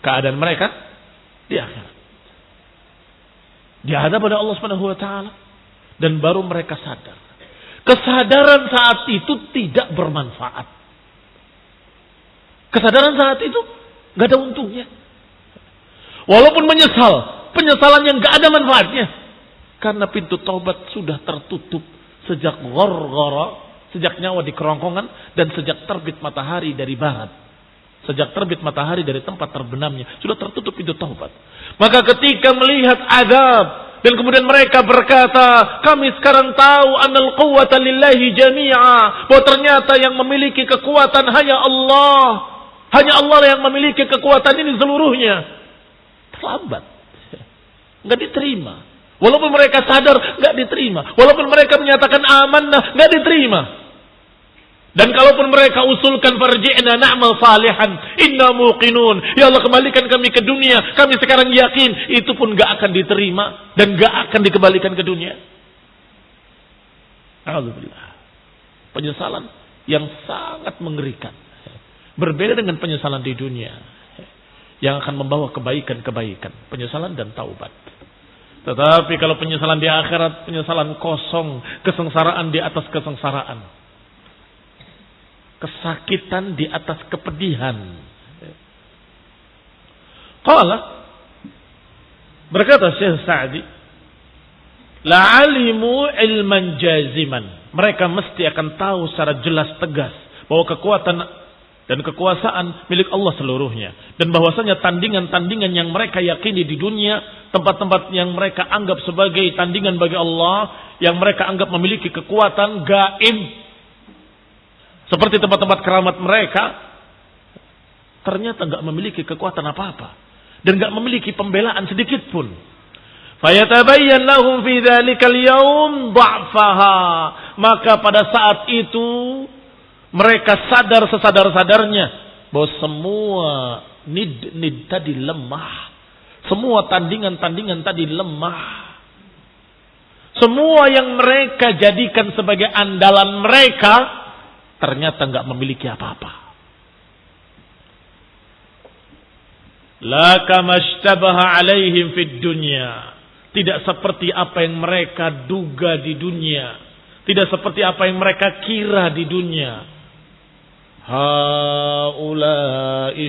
Keadaan mereka di akhirat. Dihadap pada Allah Subhanahu wa taala dan baru mereka sadar. Kesadaran saat itu tidak bermanfaat. Kesadaran saat itu enggak ada untungnya. Walaupun menyesal, penyesalan yang enggak ada manfaatnya. Karena pintu taubat sudah tertutup sejak gharghara, sejak nyawa di kerongkongan dan sejak terbit matahari dari barat. Sejak terbit matahari dari tempat terbenamnya sudah tertutup pintu taubat. Maka ketika melihat azab dan kemudian mereka berkata, kami sekarang tahu annal quwwata lillahi jami'a, bahwa ternyata yang memiliki kekuatan hanya Allah. Hanya Allah yang memiliki kekuatan ini seluruhnya. Terlambat. Enggak diterima. Walaupun mereka sadar, enggak diterima. Walaupun mereka menyatakan amanah, enggak diterima. Dan kalaupun mereka usulkan farji'na na'mal salihan, inna muqinun, ya Allah kembalikan kami ke dunia, kami sekarang yakin, itu pun gak akan diterima dan gak akan dikembalikan ke dunia. Alhamdulillah. Penyesalan yang sangat mengerikan. Berbeda dengan penyesalan di dunia yang akan membawa kebaikan-kebaikan, penyesalan dan taubat. Tetapi kalau penyesalan di akhirat, penyesalan kosong, kesengsaraan di atas kesengsaraan. Kesakitan di atas kepedihan. Qala, berkata Syekh Sa'di, la'alimu ilman jaziman. Mereka mesti akan tahu secara jelas tegas bahwa kekuatan dan kekuasaan milik Allah seluruhnya. Dan bahwasanya tandingan-tandingan yang mereka yakini di dunia, tempat-tempat yang mereka anggap sebagai tandingan bagi Allah, yang mereka anggap memiliki kekuatan gaib, seperti tempat-tempat keramat mereka, ternyata enggak memiliki kekuatan apa-apa dan enggak memiliki pembelaan sedikit pun. Fayatabayyan lahum fi dzalikal yaum dha'faha. Maka pada saat itu mereka sadar sesadar-sadarnya bahwa semua nid tadi lemah. Semua tandingan-tandingan tadi lemah. Semua yang mereka jadikan sebagai andalan mereka ternyata enggak memiliki apa-apa. La kama ishtabaha alaihim fid dunya. Tidak seperti apa yang mereka duga di dunia. Tidak seperti apa yang mereka kira di dunia. Haula'i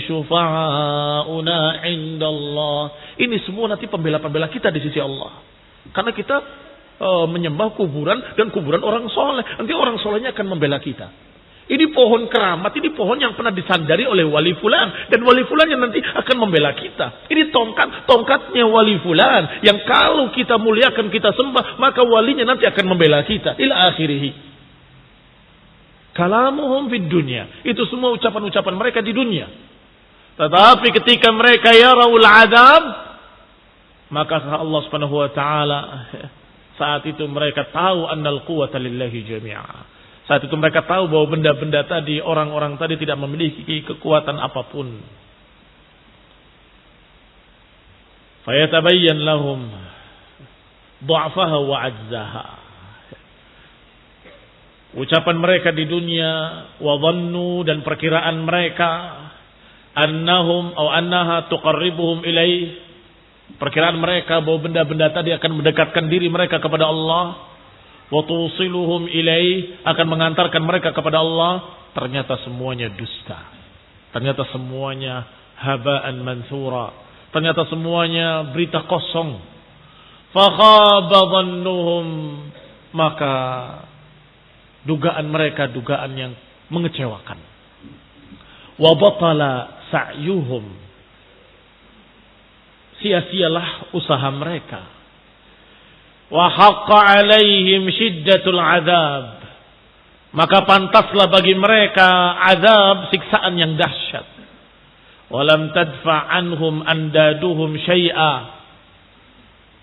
syufa'auna 'indallah. Ini semua nanti pembela-pembela kita di sisi Allah. Karena kita menyembah kuburan dan kuburan orang soleh. Nanti orang solehnya akan membela kita. Ini pohon keramat, ini pohon yang pernah disandari oleh wali fulan. Dan wali fulan yang nanti akan membela kita. Ini tongkatnya wali fulan. Yang kalau kita muliakan, kita sembah, maka walinya nanti akan membela kita. Ila akhirih. Kalamuhum fid dunya. Itu semua ucapan-ucapan mereka di dunia. Tetapi ketika mereka yarawul adab, maka Allah Subhanahu wa taala saat itu mereka tahu annal quwwata lillahi jami'a. Saat itu mereka tahu bahwa benda-benda tadi, orang-orang tadi tidak memiliki kekuatan apapun. Fayatabayyan lahum dha'faha wa 'ajzaha. Ucapan mereka di dunia, wa dhannu, dan perkiraan mereka, annahum atau annaha tuqarribuhum ilaih. Perkiraan mereka bahwa benda-benda tadi akan mendekatkan diri mereka kepada Allah. Wa tusiluhum ilaih, akan mengantarkan mereka kepada Allah, ternyata semuanya dusta. Ternyata semuanya haba'an mansura. Ternyata semuanya berita kosong. Fa khaba dhannuhum, maka dugaan mereka dugaan yang mengecewakan. Wa batala sa'yuhum, sia-sialah usaha mereka. Wa haqqa alaihim syiddatul azab, maka pantaslah bagi mereka azab, siksaan yang dahsyat. Walam tadfa anhum andaduhum syai'a,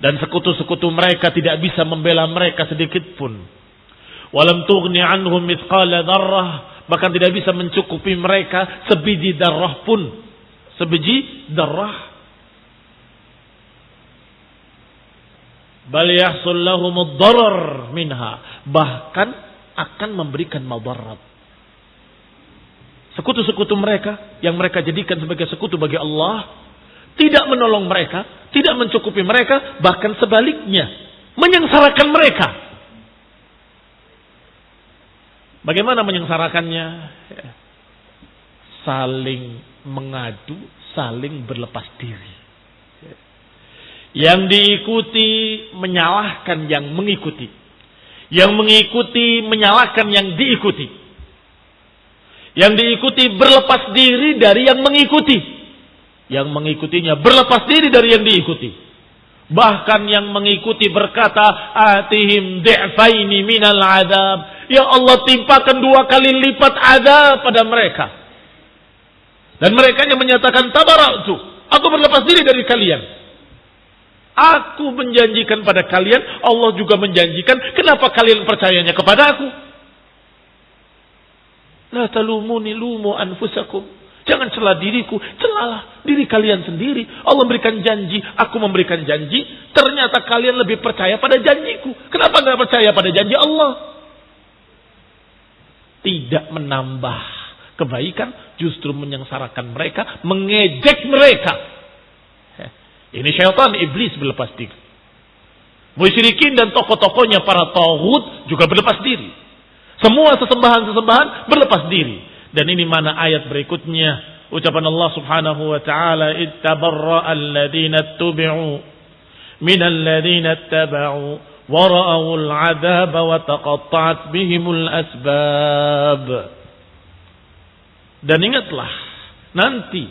dan sekutu-sekutu mereka tidak bisa membela mereka sedikit pun. Walam tughni anhum mithqala dzarrah, bahkan tidak bisa mencukupi mereka sebiji darah pun. Sebiji darah. Bal yahsul lahumud darar minha. Bahkan akan memberikan madarat. Sekutu-sekutu mereka yang mereka jadikan sebagai sekutu bagi Allah tidak menolong mereka, tidak mencukupi mereka, bahkan sebaliknya menyengsarakan mereka. Bagaimana menyengsarakannya? Saling mengadu, saling berlepas diri. Yang diikuti menyalahkan yang mengikuti. Yang mengikuti menyalahkan yang diikuti. Yang diikuti berlepas diri dari yang mengikuti. Yang mengikutinya berlepas diri dari yang diikuti. Bahkan yang mengikuti berkata, atihim di'faini minal adab. Ya Allah, timpakan 2 kali lipat azab pada mereka. Dan mereka yang menyatakan tabara'tu, aku berlepas diri dari kalian. Aku menjanjikan pada kalian, Allah juga menjanjikan, kenapa kalian percayanya kepada aku? La talumuni lumu anfusakum. Jangan celah diriku, celalah diri kalian sendiri. Allah memberikan janji, aku memberikan janji. Ternyata kalian lebih percaya pada janjiku. Kenapa enggak percaya pada janji Allah? Tidak menambah kebaikan, justru menyengsarakan mereka, mengejek mereka. Ini syaitan, iblis berlepas diri. Musyrikin dan tokoh-tokohnya para taghut juga berlepas diri. Semua sesembahan-sesembahan berlepas diri. Dan ini mana ayat berikutnya, ucapan Allah Subhanahu wa taala, ittabarra alladhina tubi'u minal ladhina taba'u wa ra'awul 'adzaba wa taqatta'at bihimul asbab. Dan ingatlah, nanti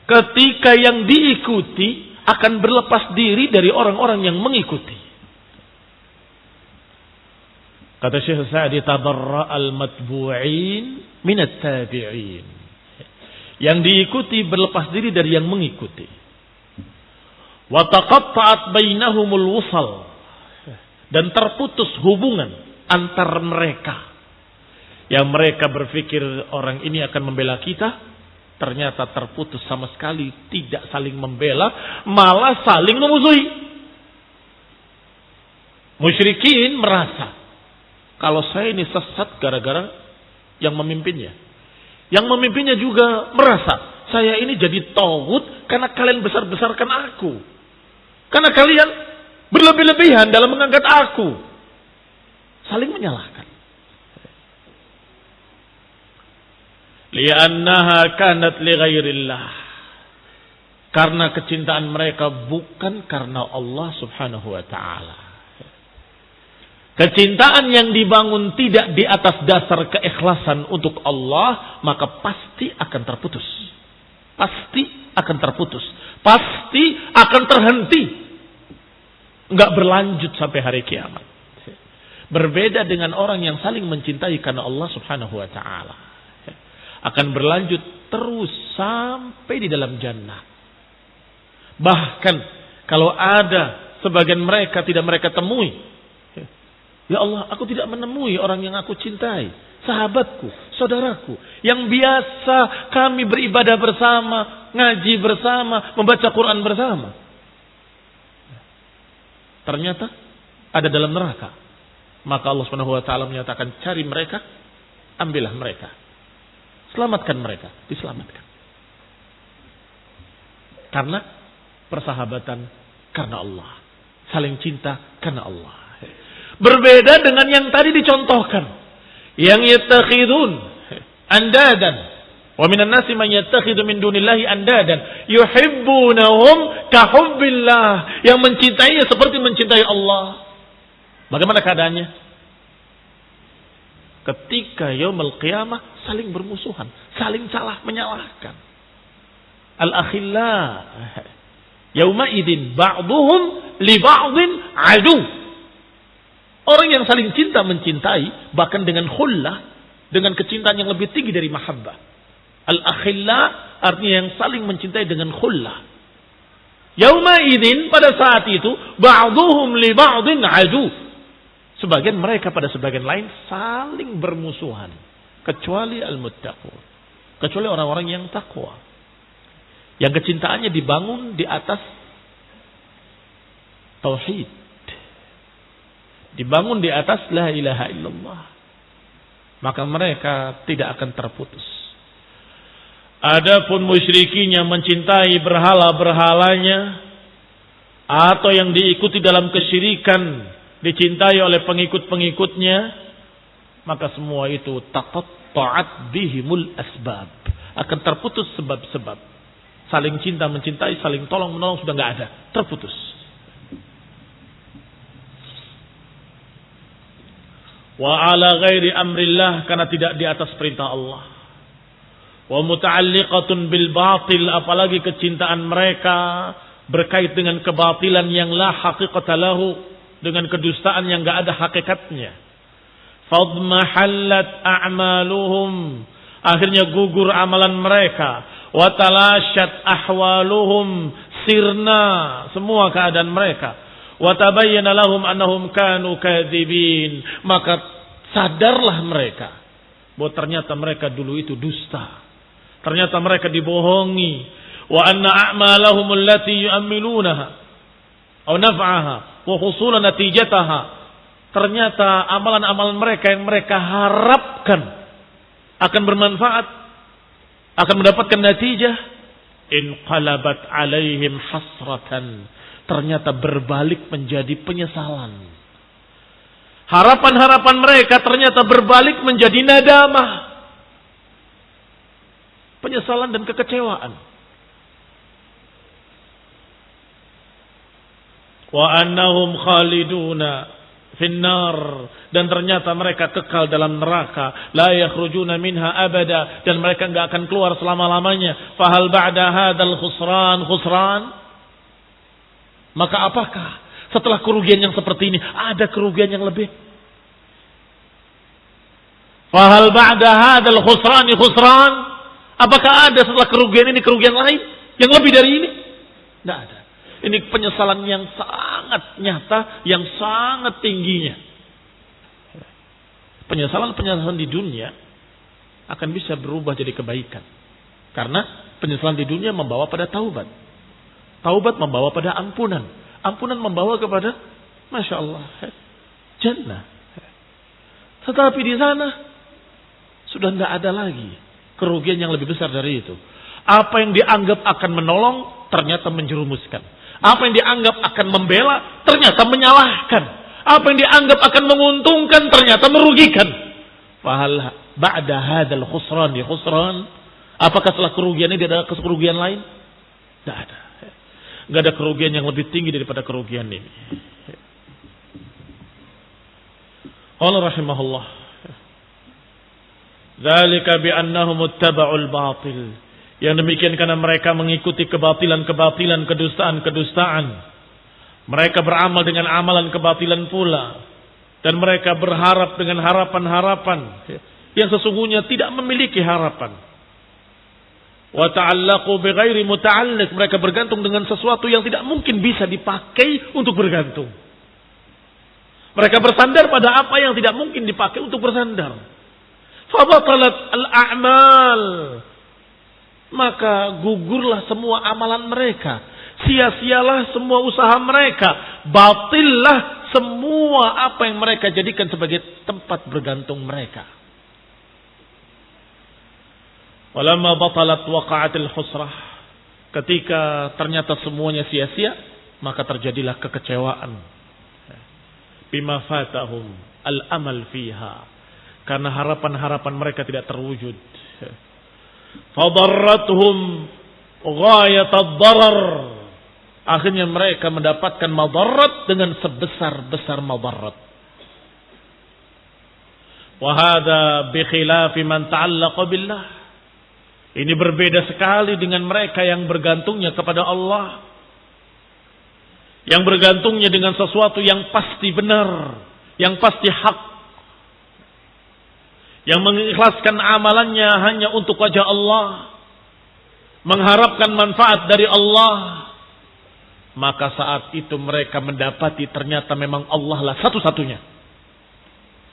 ketika yang diikuti akan berlepas diri dari orang-orang yang mengikuti. Kata Syekh Sa'di, tabarra al-matbu'in minat tabi'in. Yang diikuti berlepas diri dari yang mengikuti. Wa taqatta'at bainahumul wusal. Dan terputus hubungan antar mereka. Yang mereka berpikir orang ini akan membela kita, ternyata terputus sama sekali, tidak saling membela, malah saling memusuhi. Musyrikin merasa kalau saya ini sesat gara-gara yang memimpinnya. Yang memimpinnya juga merasa saya ini jadi taghut karena kalian besar-besarkan aku. Karena kalian berlebih-lebihan dalam mengangkat aku. Saling menyalahkan. Li'annaha kanat li ghairillah. Karena kecintaan mereka bukan karena Allah Subhanahu wa ta'ala. Kecintaan yang dibangun tidak di atas dasar keikhlasan untuk Allah, maka pasti akan terputus. Pasti akan terputus. Pasti akan terhenti. Enggak berlanjut sampai hari kiamat. Berbeda dengan orang yang saling mencintai karena Allah Subhanahu wa ta'ala. Akan berlanjut terus sampai di dalam jannah. Bahkan kalau ada sebagian mereka tidak mereka temui, ya Allah, aku tidak menemui orang yang aku cintai. Sahabatku, saudaraku. Yang biasa kami beribadah bersama, ngaji bersama, membaca Quran bersama. Ternyata ada dalam neraka. Maka Allah Subhanahu wa ta'ala menyatakan, cari mereka, ambillah mereka. Selamatkan mereka, diselamatkan. Karena persahabatan karena Allah. Saling cinta karena Allah. Berbeda dengan yang tadi dicontohkan. Yang yattakhidun andadan. Wa minan nasi man yattakhidhu min dunillahi andadan. Yuhibbunahum kahubbillah. Yang mencintainya seperti mencintai Allah. Bagaimana keadaannya? Ketika yaumul qiyamah saling bermusuhan. Saling salah menyalahkan. Al-akhilla. Yauma idin ba'duhum li ba'din adu. Orang yang saling cinta mencintai, bahkan dengan khullah, dengan kecintaan yang lebih tinggi dari mahabbah. Al-akhilla artinya yang saling mencintai dengan khullah. Yauma idzin, pada saat itu, ba'duhum li ba'din adu. Sebagian mereka pada sebagian lain saling bermusuhan. Kecuali al-muttaqun. Kecuali orang-orang yang takwa. Yang kecintaannya dibangun di atas tauhid. dibangun di atas la ilaha illallah, maka mereka tidak akan terputus. Adapun musyrikinya mencintai berhala-berhalanya atau yang diikuti dalam kesyirikan dicintai oleh pengikut-pengikutnya, maka semua itu taqatta'at bihimul asbab, akan terputus sebab-sebab. Saling cinta mencintai, saling tolong menolong sudah enggak ada, terputus. Wa ala ghairi amrillah, karena tidak di atas perintah Allah. Wa muta'alliqatun bil batil, apalagi kecintaan mereka berkait dengan kebatilan yang la haqiqata lahu, dengan kedustaan yang enggak ada hakikatnya. Fadmahallat a'maluhum, akhirnya gugur amalan mereka. Wa talashat ahwaluhum, sirna semua keadaan mereka. Wa tabayyana lahum annahum kanu kadzibin, maka sadarlah mereka bahwa ternyata mereka dulu itu dusta. Ternyata mereka dibohongi. Wa anna a'malahum allati yu'ammilunaha aw naf'aha wa husula natijataha, ternyata amalan-amalan mereka yang mereka harapkan akan bermanfaat, akan mendapatkan natijah, inqalabat alaihim hasratan, ternyata berbalik menjadi penyesalan. Harapan-harapan mereka ternyata berbalik menjadi nadamah, penyesalan dan kekecewaan. Wa annahum khaliduna finnar, dan ternyata mereka kekal dalam neraka, la yakhrujuna minha abada, dan mereka enggak akan keluar selama-lamanya. Fahal ba'da hadzal khusran, maka apakah setelah kerugian yang seperti ini ada kerugian yang lebih? Fahal ba'da hadzal khusran, apakah ada setelah kerugian ini kerugian lain yang lebih dari ini? Tidak ada. Ini penyesalan yang sangat nyata, yang sangat tingginya. Penyesalan-penyesalan di dunia akan bisa berubah jadi kebaikan. Karena penyesalan di dunia membawa pada taubat. Taubat membawa pada ampunan. Ampunan membawa kepada, Masya Allah, jannah. Tetapi di sana sudah tidak ada lagi kerugian yang lebih besar dari itu. Apa yang dianggap akan menolong ternyata menjerumuskan. Apa yang dianggap akan membela ternyata menyalahkan. Apa yang dianggap akan menguntungkan ternyata merugikan. Fahal ba'da hadzal khusran, apakah setelah kerugian ini ada kerugian lain? Tidak ada. Tidak ada kerugian yang lebih tinggi daripada kerugian ini. Allah rahimahullah. Dzalika bi annahum ittaba'ul batil. Yang demikian karena mereka mengikuti kebatilan-kebatilan, kedustaan-kedustaan. Mereka beramal dengan amalan kebatilan pula. Dan mereka berharap dengan harapan-harapan yang sesungguhnya tidak memiliki harapan. Wa ta'allaqu bighairi muta'alliq, mereka bergantung dengan sesuatu yang tidak mungkin bisa dipakai untuk bergantung. Mereka bersandar pada apa yang tidak mungkin dipakai untuk bersandar. Fa batalat al-a'mal, maka gugurlah semua amalan mereka, sia-sialah semua usaha mereka, batillah semua apa yang mereka jadikan sebagai tempat bergantung mereka. Walamma batalat waqa'atil husrah, ketika ternyata semuanya sia-sia, maka terjadilah kekecewaan. Bima fatahum al-amal fiha, karena harapan-harapan mereka tidak terwujud. Fadarratuhum ghayatad darar, akhirnya mereka mendapatkan madarat dengan sebesar-besar madarat. Wa hadza bi khilafi man ta'allaqa billah, ini berbeda sekali dengan mereka yang bergantungnya kepada Allah, yang bergantungnya dengan sesuatu yang pasti benar, yang pasti hak, yang mengikhlaskan amalannya hanya untuk wajah Allah, mengharapkan manfaat dari Allah. Maka saat itu mereka mendapati ternyata memang Allah lah satu-satunya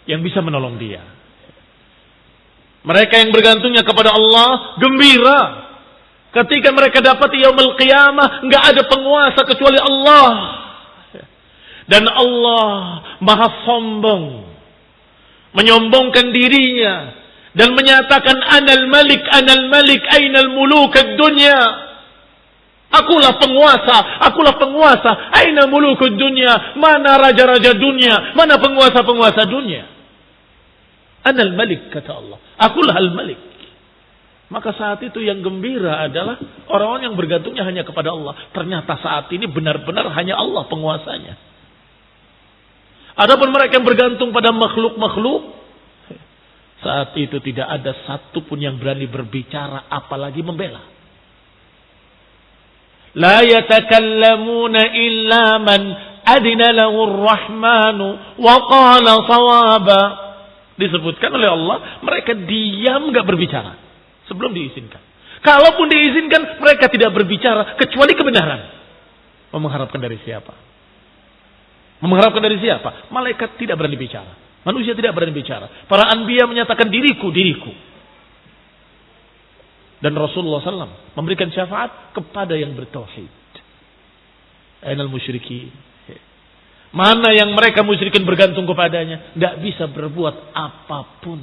yang bisa menolong dia. Mereka yang bergantungnya kepada Allah gembira ketika mereka dapati yaumul qiyamah enggak ada penguasa kecuali Allah. Dan Allah maha sombong, menyombongkan dirinya dan menyatakan anal malik ainal muluk ad-dunya. Akulah penguasa, aina muluk ad-dunya, mana raja-raja dunia, mana penguasa-penguasa dunia. Anal malik, kata Allah, akulah al-malik. Maka saat itu yang gembira adalah orang-orang yang bergantungnya hanya kepada Allah. Ternyata saat ini benar-benar hanya Allah penguasanya. Adapun mereka yang bergantung pada makhluk-makhluk, saat itu tidak ada satupun yang berani berbicara apalagi membela. La yatakallamuna illa man adina lahu ar-rahmanu wa qala sawaba. Disebutkan oleh Allah, mereka diam enggak berbicara sebelum diizinkan. Kalaupun diizinkan, mereka tidak berbicara kecuali kebenaran. Mengharapkan dari siapa? Mengharapkan dari siapa? Malaikat tidak berani bicara. Manusia tidak berani bicara. Para anbiya menyatakan diriku. Dan Rasulullah SAW memberikan syafaat kepada yang bertauhid. Ainal musyrikin. Mana yang mereka musyrikin bergantung kepadanya, tidak bisa berbuat apapun.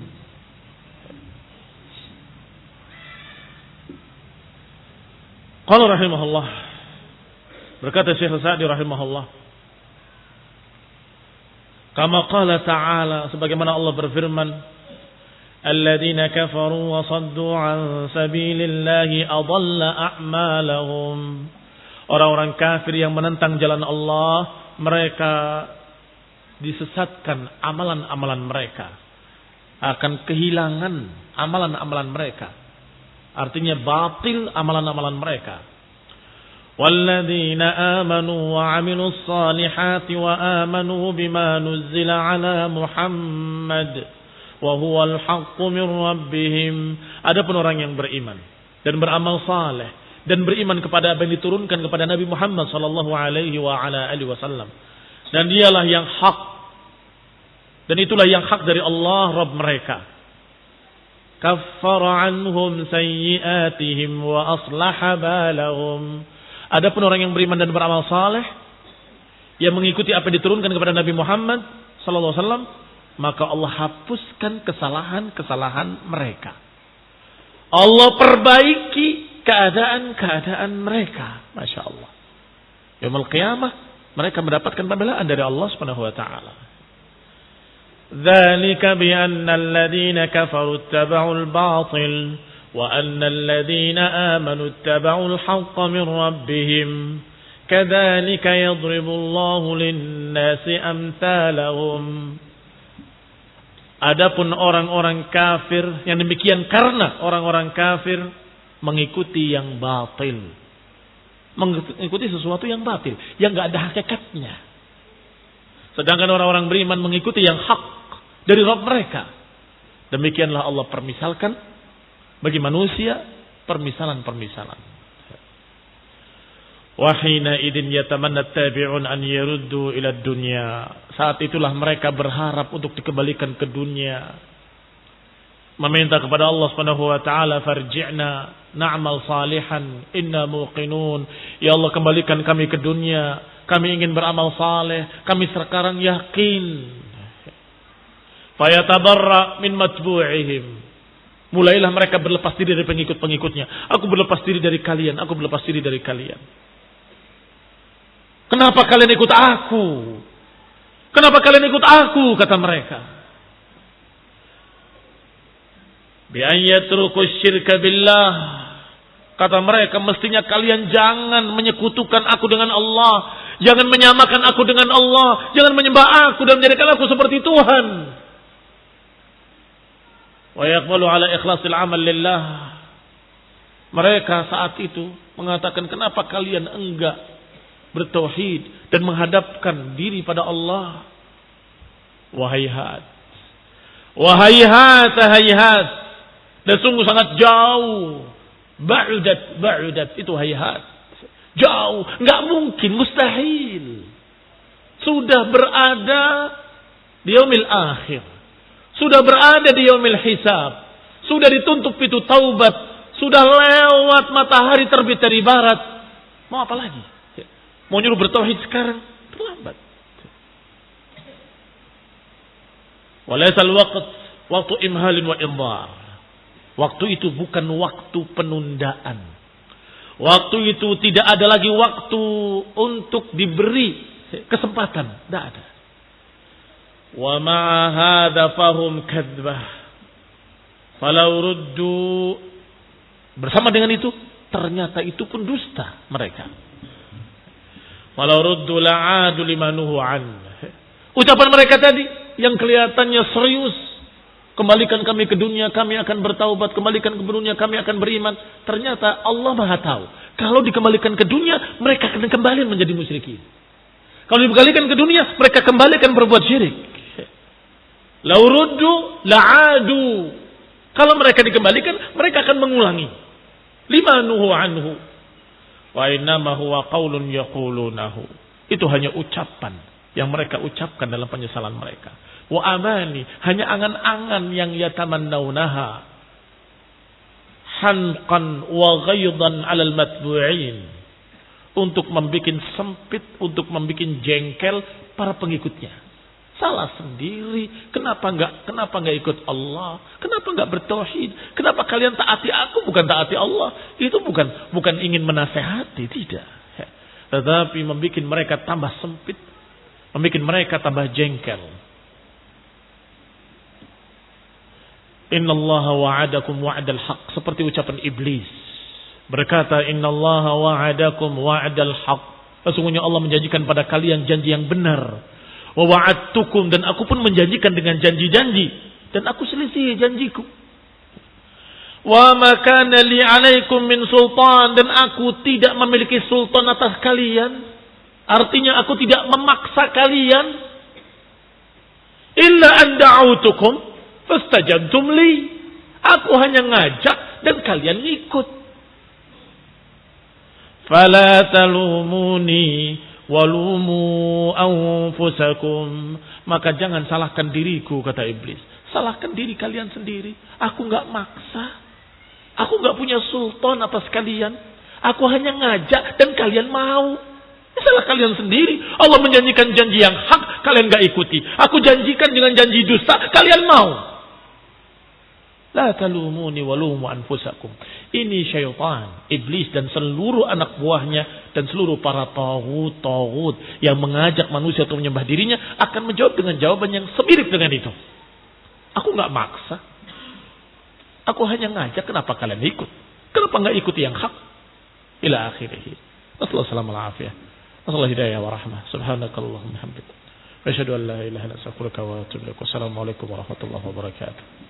Qala rahimahullah, berkata Syekh Sa'di rahimahullah, kama qala ta'ala, sebagaimana Allah berfirman, alladzina kafaru wa saddu an sabilillahi adalla a'malahum. Orang-orang kafir yang menentang jalan Allah, mereka disesatkan amalan-amalan mereka, akan kehilangan amalan-amalan mereka. Artinya batil amalan-amalan mereka. Walladzina amanu wa 'amilus salihati wa amanu bima nuzzila 'ala Muhammad wa huwal haqqu min rabbihim. Adapun orang yang beriman dan beramal saleh dan beriman kepada apa yang diturunkan kepada Nabi Muhammad sallallahu alaihi wa ala alihi wasallam, dan dialah yang hak, dan itulah yang hak dari Allah Rabb mereka. Kaffara anhum sayyi'atihim wa aslaha balahum. Adapun orang yang beriman dan beramal saleh yang mengikuti apa yang diturunkan kepada Nabi Muhammad sallallahu alaihi wasallam, maka Allah hapuskan kesalahan-kesalahan mereka. Allah perbaiki keadaan-keadaan mereka. Masya Allah. Yaumul qiyamah mereka mendapatkan pembelaan dari Allah Subhanahu wa taala. Dzalika bi anna alladziina kafaru ittaba'ul batil wa anna alladziina aamanu ittaba'ul haqqa min rabbihim. Kadzalika yadribu Allahu lin-naasi amthalahum. Adapun orang-orang kafir yang demikian karena orang-orang kafir mengikuti yang batil, mengikuti sesuatu yang batil, yang enggak ada hakikatnya. Sedangkan orang-orang beriman mengikuti yang hak dari Rabb mereka. Demikianlah Allah permisalkan bagi manusia permisalan-permisalan. Wa hina idin yatamanna tabi'un an yaruddu ila dunya. Saat itulah mereka berharap untuk dikembalikan ke dunia. Meminta kepada Allah Subhanahu wa taala, farji'na na'mal salihan inna muqinun. Ya Allah, kembalikan kami ke dunia, kami ingin beramal saleh, kami sekarang yakin. Fayatabarra min matbu'ihim. Mulailah mereka berlepas diri dari pengikut-pengikutnya. Aku berlepas diri dari kalian, aku berlepas diri dari kalian. Kenapa kalian ikut aku? Kenapa kalian ikut aku? Kata mereka. Bi an yatruku syirka billah. Kata mereka, mestinya kalian jangan menyekutukan aku dengan Allah, jangan menyamakan aku dengan Allah, jangan menyembah aku dan menjadikan aku seperti Tuhan. Wa yaqbalu ala ikhlasil amal lillah. Mereka saat itu mengatakan, kenapa kalian enggak bertauhid dan menghadapkan diri pada Allah? Wahayhat, wahayhat, hayhat. Dan sungguh sangat jauh. Ba'udat itu hayhat. Jauh, enggak mungkin, mustahil. Sudah berada di yaumil akhir. Sudah berada di yaumil hisab. Sudah dituntut pintu taubat. Sudah lewat matahari terbit dari barat. Mau apa lagi? Mau nyuruh bertauhid sekarang? Terlambat. Walaisal waktu imhalin wa idhar. Waktu itu bukan waktu penundaan. Waktu itu tidak ada lagi waktu untuk diberi kesempatan. Tidak ada. Wa ma'a hadza fahum kadzbah. Falau ruddu. Bersama dengan itu, ternyata itu pun dusta mereka. Falau ruddu la'adu limanuhu an. Ucapan mereka tadi yang kelihatannya serius. Kembalikan kami ke dunia, kami akan bertaubat. Kembalikan ke dunia, kami akan beriman. Ternyata Allah Maha tahu. Kalau dikembalikan ke dunia, mereka akan kembali menjadi musyrikin. Kalau dikembalikan ke dunia, mereka kembali akan berbuat syirik. Lau ruddu la'adu. Kalau mereka dikembalikan, mereka akan mengulangi. Limanuhu anhu. Wa innama huwa qaulun yaqulunahu. Itu hanya ucapan yang mereka ucapkan dalam penyesalan mereka. Wa amani, hanya angan-angan yang yatamannawnaha. Hanqan wa ghaydan 'alal matbu'in. Untuk membikin sempit, untuk membikin jengkel para pengikutnya. Salah sendiri. Kenapa enggak ikut Allah? Kenapa enggak bertauhid? Kenapa kalian taati aku bukan taati Allah? Itu bukan ingin menasehati, tidak. Tetapi membikin mereka tambah sempit, membikin mereka tambah jengkel. Innallaha wa'adakum wa'dal haq, seperti ucapan iblis. Berkata, innallaha wa'adakum wa'dal haq. Sesungguhnya Allah menjanjikan pada kalian janji yang benar. Wa wa'adtukum, dan aku pun menjanjikan dengan janji-janji, dan aku selisih janjiku. Wa ma kana li 'alaikum min sultan, dan aku tidak memiliki sultan atas kalian. Artinya aku tidak memaksa kalian. Illa an da'autukum fastajabtum li. Aku hanya ngajak dan kalian ikut. Fala talumuni walumu anfusakum. Maka jangan salahkan diriku, kata iblis. Salahkan diri kalian sendiri. Aku enggak maksa. Aku enggak punya sultan atas kalian. Aku hanya ngajak dan kalian mau. Salah kalian sendiri. Allah menjanjikan janji yang hak, kalian enggak ikuti. Aku janjikan dengan janji dusta, kalian mau. La talumuni walumu anfusakum. Ini syaitan, iblis dan seluruh anak buahnya dan seluruh para taghut yang mengajak manusia untuk menyembah dirinya akan menjawab dengan jawaban yang semirip dengan itu. Aku enggak maksa. Aku hanya ngajak, kenapa kalian ikut? Kenapa enggak ikuti yang hak? Ila akhirih. Wassalamu alaikum. Wassalamu hidayah wa rahmah. Subhanakallahumma hamdika. Wa asyhadu an la ilaha illa anta astaghfiruka wa atubu ilaik. Wassalamualaikum warahmatullahi wabarakatuh.